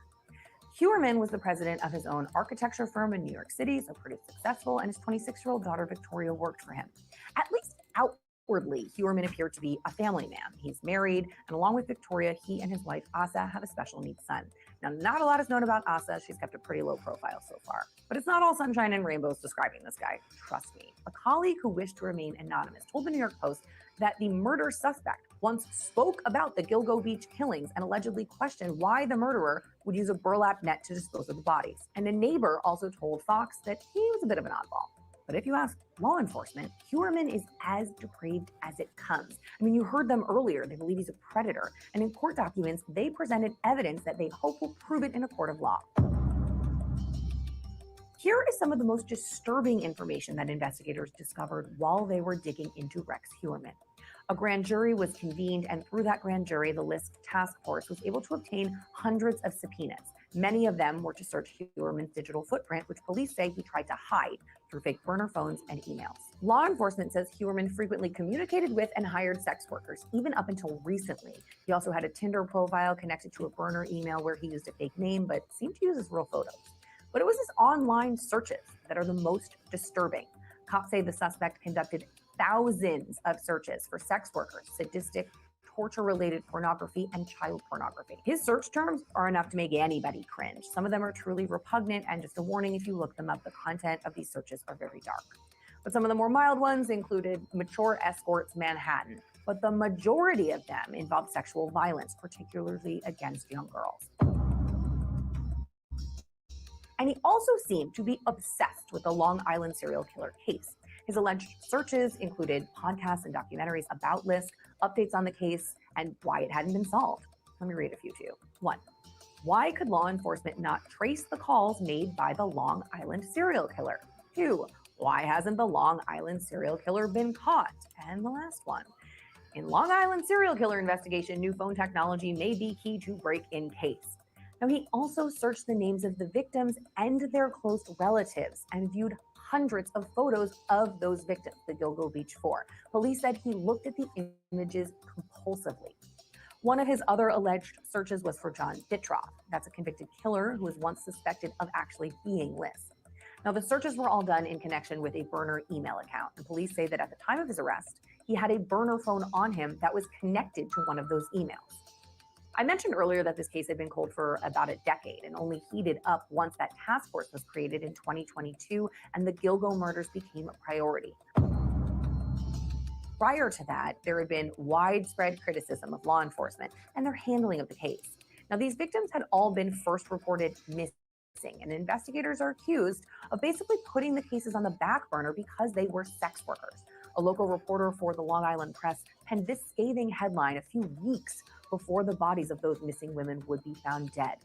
Heuermann was the president of his own architecture firm in New York City, so pretty successful, and his 26-year-old daughter Victoria worked for him. At least outwardly, Heuermann appeared to be a family man. He's married, and along with Victoria, he and his wife Asa have a special needs son. Now, not a lot is known about Asa. She's kept a pretty low profile so far, but it's not all sunshine and rainbows describing this guy. Trust me. A colleague who wished to remain anonymous told the New York Post that the murder suspect once spoke about the Gilgo Beach killings and allegedly questioned why the murderer would use a burlap net to dispose of the bodies. And a neighbor also told Fox that he was a bit of an oddball. But if you ask law enforcement, Heuermann is as depraved as it comes. I mean, you heard them earlier. They believe he's a predator. And in court documents, they presented evidence that they hope will prove it in a court of law. Here is some of the most disturbing information that investigators discovered while they were digging into Rex Heuermann. A grand jury was convened, and through that grand jury, the LISC task force was able to obtain hundreds of subpoenas. Many of them were to search Heuermann's digital footprint, which police say he tried to hide through fake burner phones and emails. Law enforcement says Heuermann frequently communicated with and hired sex workers, even up until recently. He also had a Tinder profile connected to a burner email where he used a fake name, but seemed to use his real photos. But it was his online searches that are the most disturbing. Cops say the suspect conducted thousands of searches for sex workers, sadistic, torture-related pornography, and child pornography. His search terms are enough to make anybody cringe. Some of them are truly repugnant, and just a warning, if you look them up, the content of these searches are very dark. But some of the more mild ones included mature escorts, Manhattan, but the majority of them involved sexual violence, particularly against young girls. And he also seemed to be obsessed with the Long Island serial killer case. His alleged searches included podcasts and documentaries about LISC, updates on the case, and why it hadn't been solved. Let me read a few to you. 1. Why could law enforcement not trace the calls made by the Long Island serial killer? 2. Why hasn't the Long Island serial killer been caught? And the last one. In Long Island serial killer investigation, new phone technology may be key to break-in case. Now, he also searched the names of the victims and their close relatives and viewed hundreds of photos of those victims, the Gilgo Beach Four. Police said he looked at the images compulsively. One of his other alleged searches was for John Dittroff. That's a convicted killer who was once suspected of actually being Liz. Now, the searches were all done in connection with a burner email account, and police say that at the time of his arrest, he had a burner phone on him that was connected to one of those emails. I mentioned earlier that this case had been cold for about a decade and only heated up once that task force was created in 2022 and the Gilgo murders became a priority. Prior to that, there had been widespread criticism of law enforcement and their handling of the case. Now, these victims had all been first reported missing, and investigators are accused of basically putting the cases on the back burner because they were sex workers. A local reporter for the Long Island Press penned this scathing headline a few weeks before the bodies of those missing women would be found dead.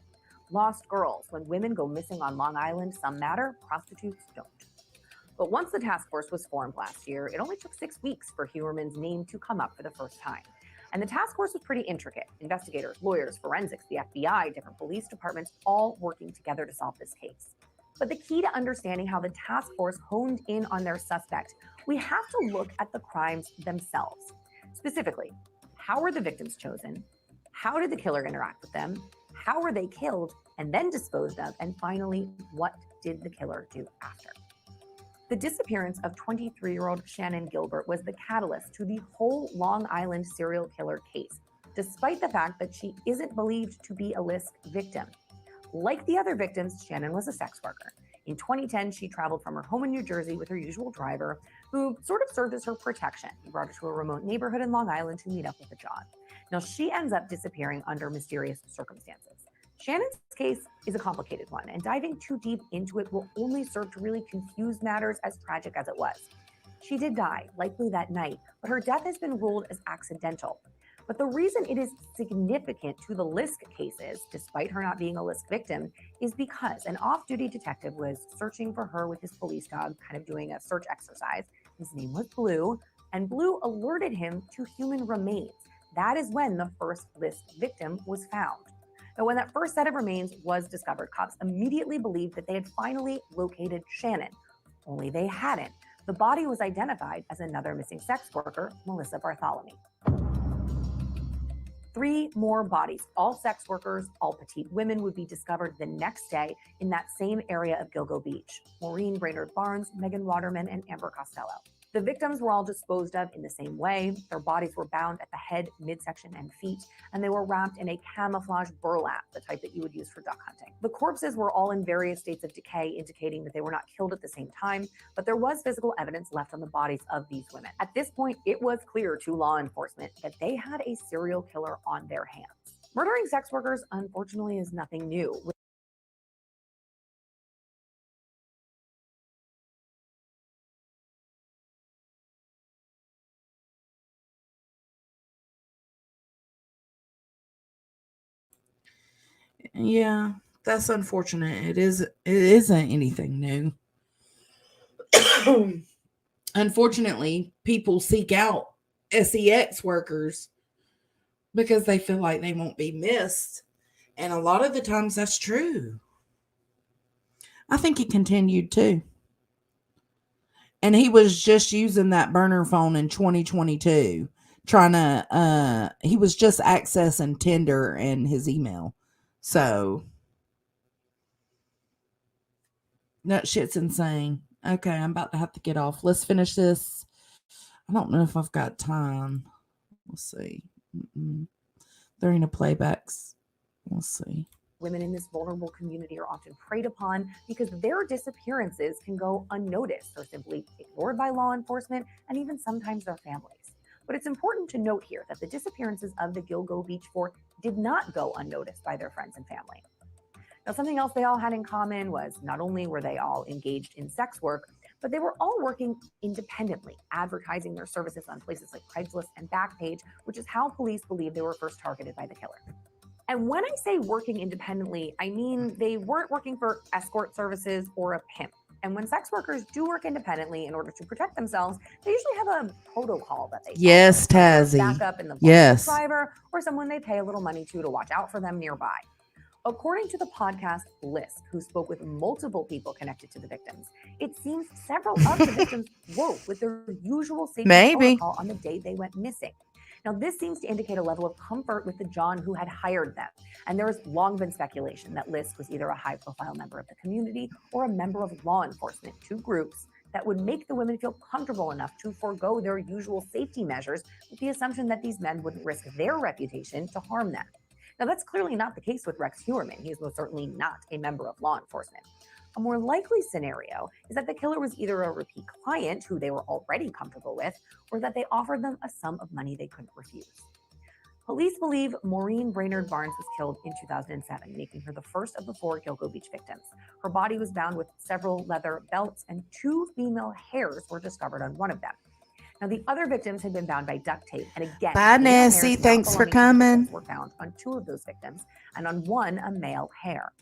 Lost girls. When women go missing on Long Island, some matter, prostitutes don't. But once the task force was formed last year, it only took 6 weeks for Heuermann's name to come up for the first time. And the task force was pretty intricate. Investigators, lawyers, forensics, the FBI, different police departments, all working together to solve this case. But the key to understanding how the task force honed in on their suspect, we have to look at the crimes themselves. Specifically, how were the victims chosen? How did the killer interact with them? How were they killed and then disposed of? And finally, what did the killer do after? The disappearance of 23-year-old Shannon Gilbert was the catalyst to the whole Long Island serial killer case, despite the fact that she isn't believed to be a list victim. Like the other victims, Shannon was a sex worker. In 2010, she traveled from her home in New Jersey with her usual driver, who sort of served as her protection. He brought her to a remote neighborhood in Long Island to meet up with a job. Now, she ends up disappearing under mysterious circumstances. Shannon's case is a complicated one, and diving too deep into it will only serve to really confuse matters, as tragic as it was. She did die, likely that night, but her death has been ruled as accidental. But the reason it is significant to the Lisk cases, despite her not being a Lisk victim, is because an off-duty detective was searching for her with his police dog, kind of doing a search exercise. His name was Blue, and Blue alerted him to human remains. That is when the first Lisk victim was found. Now, when that first set of remains was discovered, cops immediately believed that they had finally located Shannon, only they hadn't. The body was identified as another missing sex worker, Melissa Barthelemy. 3 more bodies, all sex workers, all petite women, would be discovered the next day in that same area of Gilgo Beach. Maureen Brainard-Barnes, Waterman, and Amber Costella. The victims were all disposed of in the same way. Their bodies were bound at the head, midsection, and feet, and they were wrapped in a camouflage burlap, the type that you would use for duck hunting. The corpses were all in various states of decay, indicating that they were not killed at the same time, but there was physical evidence left on the bodies of these women. At this point, it was clear to law enforcement that they had a serial killer on their hands. Murdering sex workers, unfortunately, is nothing new. Yeah, that's unfortunate. It isn't anything new. Unfortunately, people seek out sex workers because they feel like they won't be missed. And a lot of the times that's true. I think he continued too. And he was just using that burner phone in 2022, trying to, he was just accessing Tinder and his email. So that shit's insane. Okay, I'm about to have to get off. Let's finish this. I don't know if I've got time. We'll see. There ain't no playbacks. We'll see. Women in this vulnerable community are often preyed upon because their disappearances can go unnoticed or simply ignored by law enforcement and even sometimes their families. But it's important to note here that the disappearances of the Gilgo Beach Four did not go unnoticed by their friends and family. Now, something else they all had in common was not only were they all engaged in sex work, but they were all working independently, advertising their services on places like Craigslist and Backpage, which is how police believe they were first targeted by the killer. And when I say working independently, I mean they weren't working for escort services or a pimp. And when sex workers do work independently in order to protect themselves, they usually have a protocol that they follow. Yes, Tazzy. Backup in the form Yes. of a driver or someone they pay a little money to watch out for them nearby. According to the podcast Blisk, who spoke with multiple people connected to the victims, it seems several of the victims woke with their usual safety protocol on the day they went missing. Now, this seems to indicate a level of comfort with the John who had hired them. And there has long been speculation that Lisk was either a high-profile member of the community or a member of law enforcement, two groups that would make the women feel comfortable enough to forego their usual safety measures with the assumption that these men wouldn't risk their reputation to harm them. Now, that's clearly not the case with Rex Heuermann. He is most certainly not a member of law enforcement. A more likely scenario is that the killer was either a repeat client who they were already comfortable with, or that they offered them a sum of money they couldn't refuse. Police believe Maureen Brainard-Barnes was killed in 2007, making her the first of the 4 Gilgo Beach victims. Her body was bound with several leather belts, and 2 female hairs were discovered on one of them. Now, the other victims had been bound by duct tape, and again, bye, Nancy. Thanks for coming. Were found on 2 of those victims, and on one, a male hair.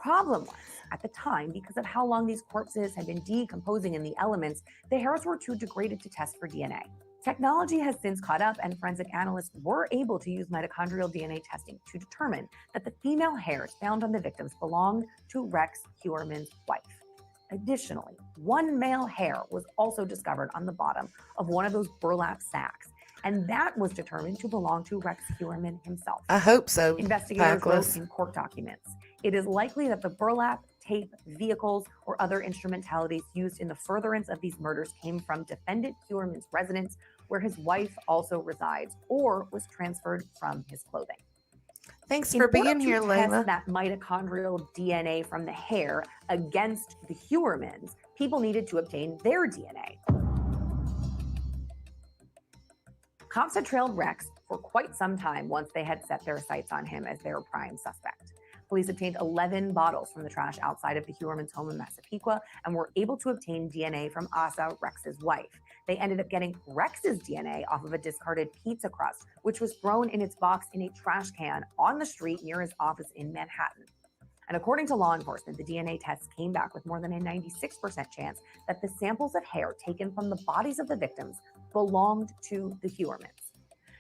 Problem was, at the time, because of how long these corpses had been decomposing in the elements, the hairs were too degraded to test for DNA. Technology has since caught up, and forensic analysts were able to use mitochondrial DNA testing to determine that the female hairs found on the victims belonged to Rex Heuermann's wife. Additionally, 1 male hair was also discovered on the bottom of one of those burlap sacks, and that was determined to belong to Rex Heuermann himself. I hope so. Investigators wrote in court documents, it is likely that the burlap, tape, vehicles, or other instrumentalities used in the furtherance of these murders came from defendant Heuermann's residence, where his wife also resides, or was transferred from his clothing. Thanks for being here, Layla. Test that mitochondrial DNA from the hair against the Heuermanns, people needed to obtain their DNA. Cops had trailed Rex for quite some time once they had set their sights on him as their prime suspect. Police obtained 11 bottles from the trash outside of the Heuermann's home in Massapequa and were able to obtain DNA from Asa, Rex's wife. They ended up getting Rex's DNA off of a discarded pizza crust, which was thrown in its box in a trash can on the street near his office in Manhattan. And according to law enforcement, the DNA tests came back with more than a 96% chance that the samples of hair taken from the bodies of the victims belonged to the Heuermanns.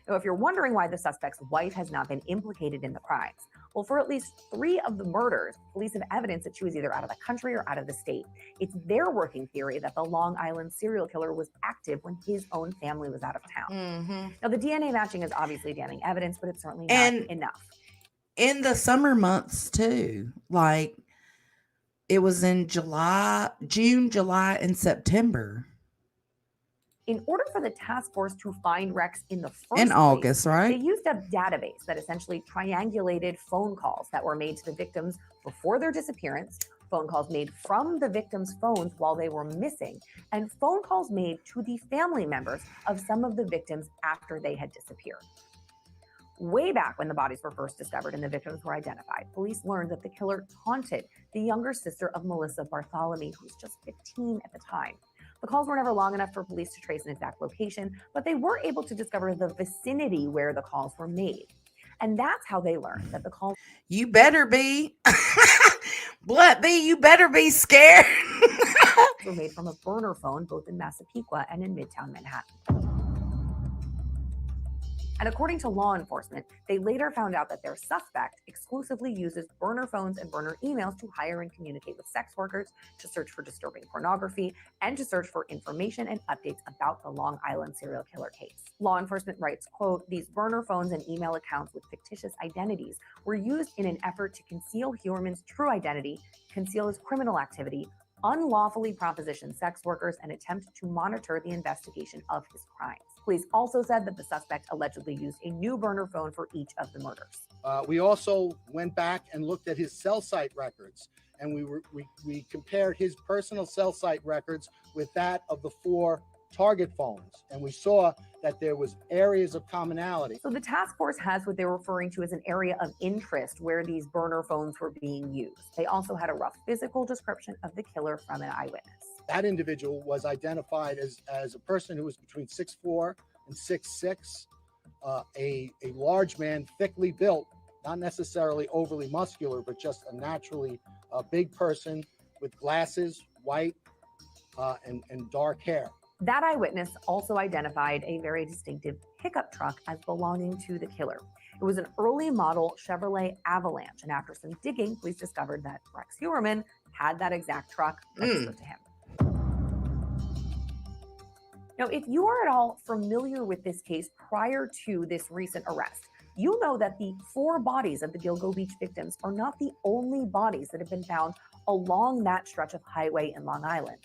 Now, if you're wondering why the suspect's wife has not been implicated in the crimes, well, for at least 3 of the murders, police have evidence that she was either out of the country or out of the state. It's their working theory that the Long Island serial killer was active when his own family was out of town. Now, the DNA matching is obviously damning evidence, but it's certainly not enough. In the summer months, too, like it was in June, July, and September. In order for the task force to find Rex in the first in place, August, right? They used a database that essentially triangulated phone calls that were made to the victims before their disappearance, phone calls made from the victims' phones while they were missing, and phone calls made to the family members of some of the victims after they had disappeared. Way back when the bodies were first discovered and the victims were identified, police learned that the killer taunted the younger sister of Melissa, Barthelemy, who was just 15 at the time. The calls were never long enough for police to trace an exact location, but they were able to discover the vicinity where the calls were made. And that's how they learned that the calls... You better be. Blood B, you better be scared. were made from a burner phone both in Massapequa and in Midtown Manhattan. And according to law enforcement, they later found out that their suspect exclusively uses burner phones and burner emails to hire and communicate with sex workers, to search for disturbing pornography, and to search for information and updates about the Long Island serial killer case. Law enforcement writes, quote, "These burner phones and email accounts with fictitious identities were used in an effort to conceal Heuermann's true identity, conceal his criminal activity, unlawfully proposition sex workers, and attempt to monitor the investigation of his crimes." Police also said that the suspect allegedly used a new burner phone for each of the murders. We also went back and looked at his cell site records, and we compared his personal cell site records with that of the 4 target phones, and we saw that there was areas of commonality. So the task force has what they're referring to as an area of interest where these burner phones were being used. They also had a rough physical description of the killer from an eyewitness. That individual was identified as a person who was between 6'4" and 6'6", a large man, thickly built, not necessarily overly muscular, but just a naturally big person, with glasses, white, and dark hair. That eyewitness also identified a very distinctive pickup truck as belonging to the killer. It was an early model Chevrolet Avalanche, and after some digging, police discovered that Rex Heuermann had that exact truck registered to him. Now, if you are at all familiar with this case prior to this recent arrest, you'll know that the 4 bodies of the Gilgo Beach victims are not the only bodies that have been found along that stretch of highway in Long Island.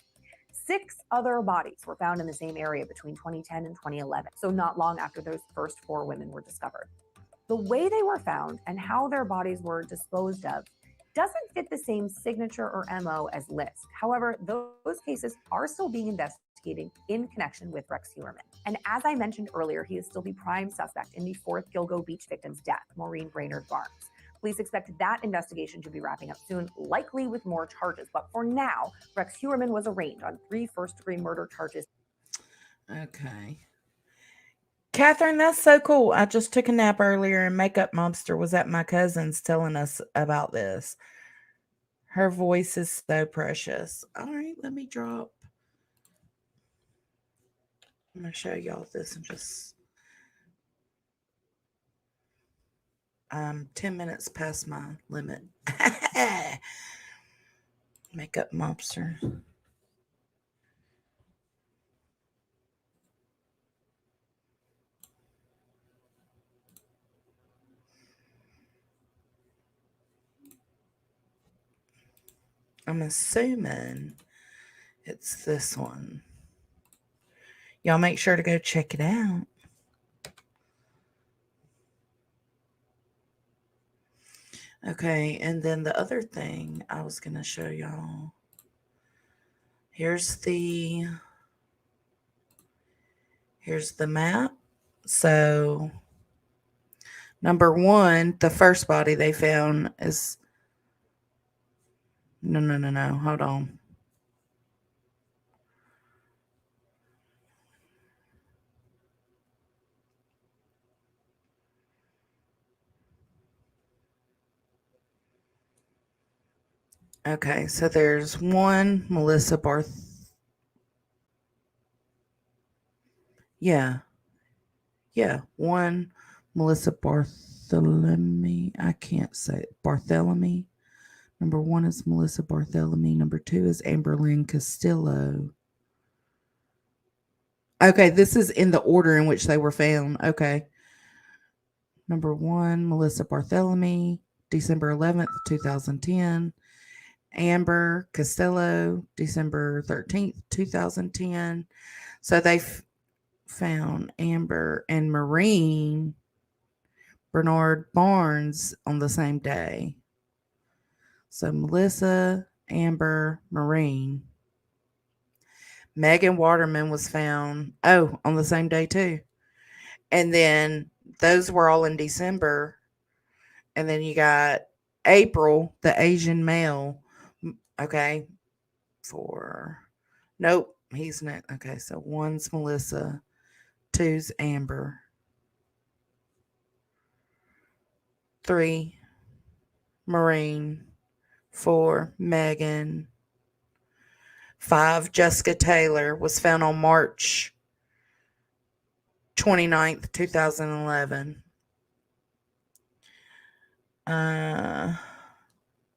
6 other bodies were found in the same area between 2010 and 2011, so not long after those first 4 women were discovered. The way they were found and how their bodies were disposed of doesn't fit the same signature or MO as List. However, those cases are still being investigated in connection with Rex Heuermann. And as I mentioned earlier, he is still the prime suspect in the 4th Gilgo Beach victim's death, Maureen Brainard-Barnes. Police expect that investigation to be wrapping up soon, likely with more charges. But for now, Rex Heuermann was arraigned on 3 first-degree murder charges. Okay. Catherine, that's so cool. I just took a nap earlier and Makeup Mobster was at my cousin's telling us about this. Her voice is so precious. All right, let me drop. I'm going to show y'all this and just... I'm 10 minutes past my limit. Makeup Mobster. I'm assuming it's this one. Y'all make sure to go check it out. Okay, and then the other thing I was going to show y'all. Here's the map. So, number 1, the first body they found is... No. Hold on. Okay, so there's one Melissa one Melissa Barthelemy. I can't say it. Barthelemy. Number 1 is Melissa Barthelemy. Number 2 is Amber Costello. Okay, this is in the order in which they were found. Okay. Number 1, Melissa Barthelemy, December 11th, 2010. Amber Costello, December 13th, 2010. So they found Amber and Maureen Brainard-Barnes on the same day. So Melissa, Amber, Maureen. Megan Waterman was found, on the same day too. And then those were all in December. And then you got April, the Asian male. Okay. Nope, he's not. Okay, so 1's Melissa, 2's Amber, 3 Maureen, 4 Megan, 5 Jessica Taylor was found on March 29th, 2011.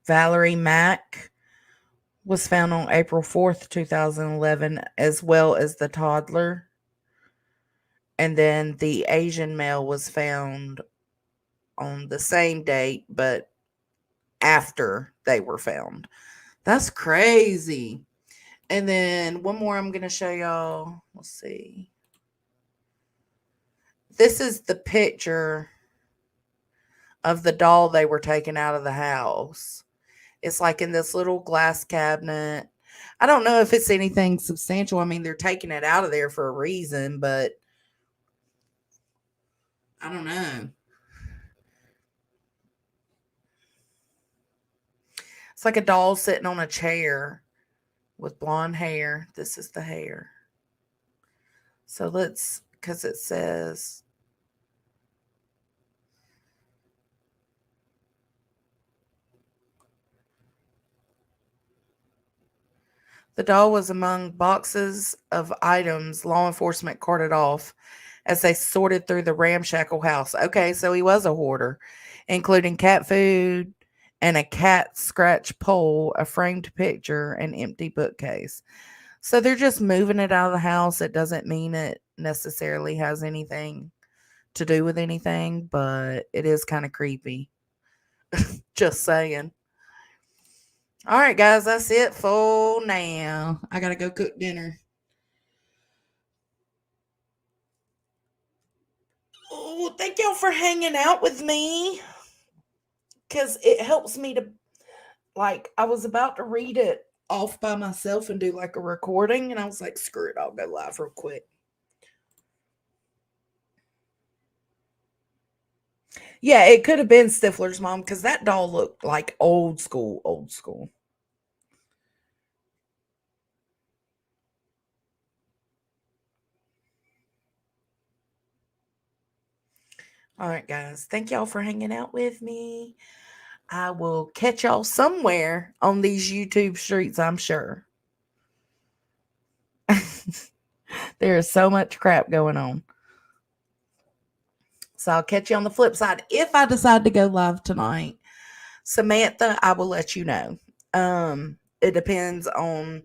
Valerie Mack was found on April 4th, 2011, as well as the toddler. And then the Asian male was found on the same date, but after they were found. That's crazy. And then one more I'm going to show y'all. Let's see. This is the picture of the doll they were taking out of the house. It's like in this little glass cabinet. I don't know if it's anything substantial. I mean, they're taking it out of there for a reason, but I don't know. It's like a doll sitting on a chair with blonde hair. This is the hair. So because it says... The doll was among boxes of items law enforcement carted off as they sorted through the ramshackle house. Okay, so he was a hoarder, including cat food and a cat scratch pole, a framed picture, an empty bookcase. So they're just moving it out of the house. It doesn't mean it necessarily has anything to do with anything, but it is kind of creepy. Just saying. All right, guys, that's it for now. I got to go cook dinner. Oh, thank y'all for hanging out with me because it helps me to, like, I was about to read it off by myself and do like a recording, and I was like, screw it, I'll go live real quick. Yeah, it could have been Stifler's mom because that doll looked like old school, old school. All right, guys. Thank y'all for hanging out with me. I will catch y'all somewhere on these YouTube streets, I'm sure. There is so much crap going on. So I'll catch you on the flip side. If I decide to go live tonight, Samantha, I will let you know. It depends on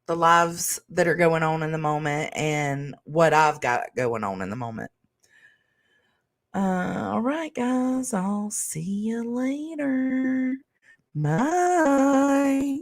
the lives that are going on in the moment and what I've got going on in the moment. All right, guys. I'll see you later. Bye.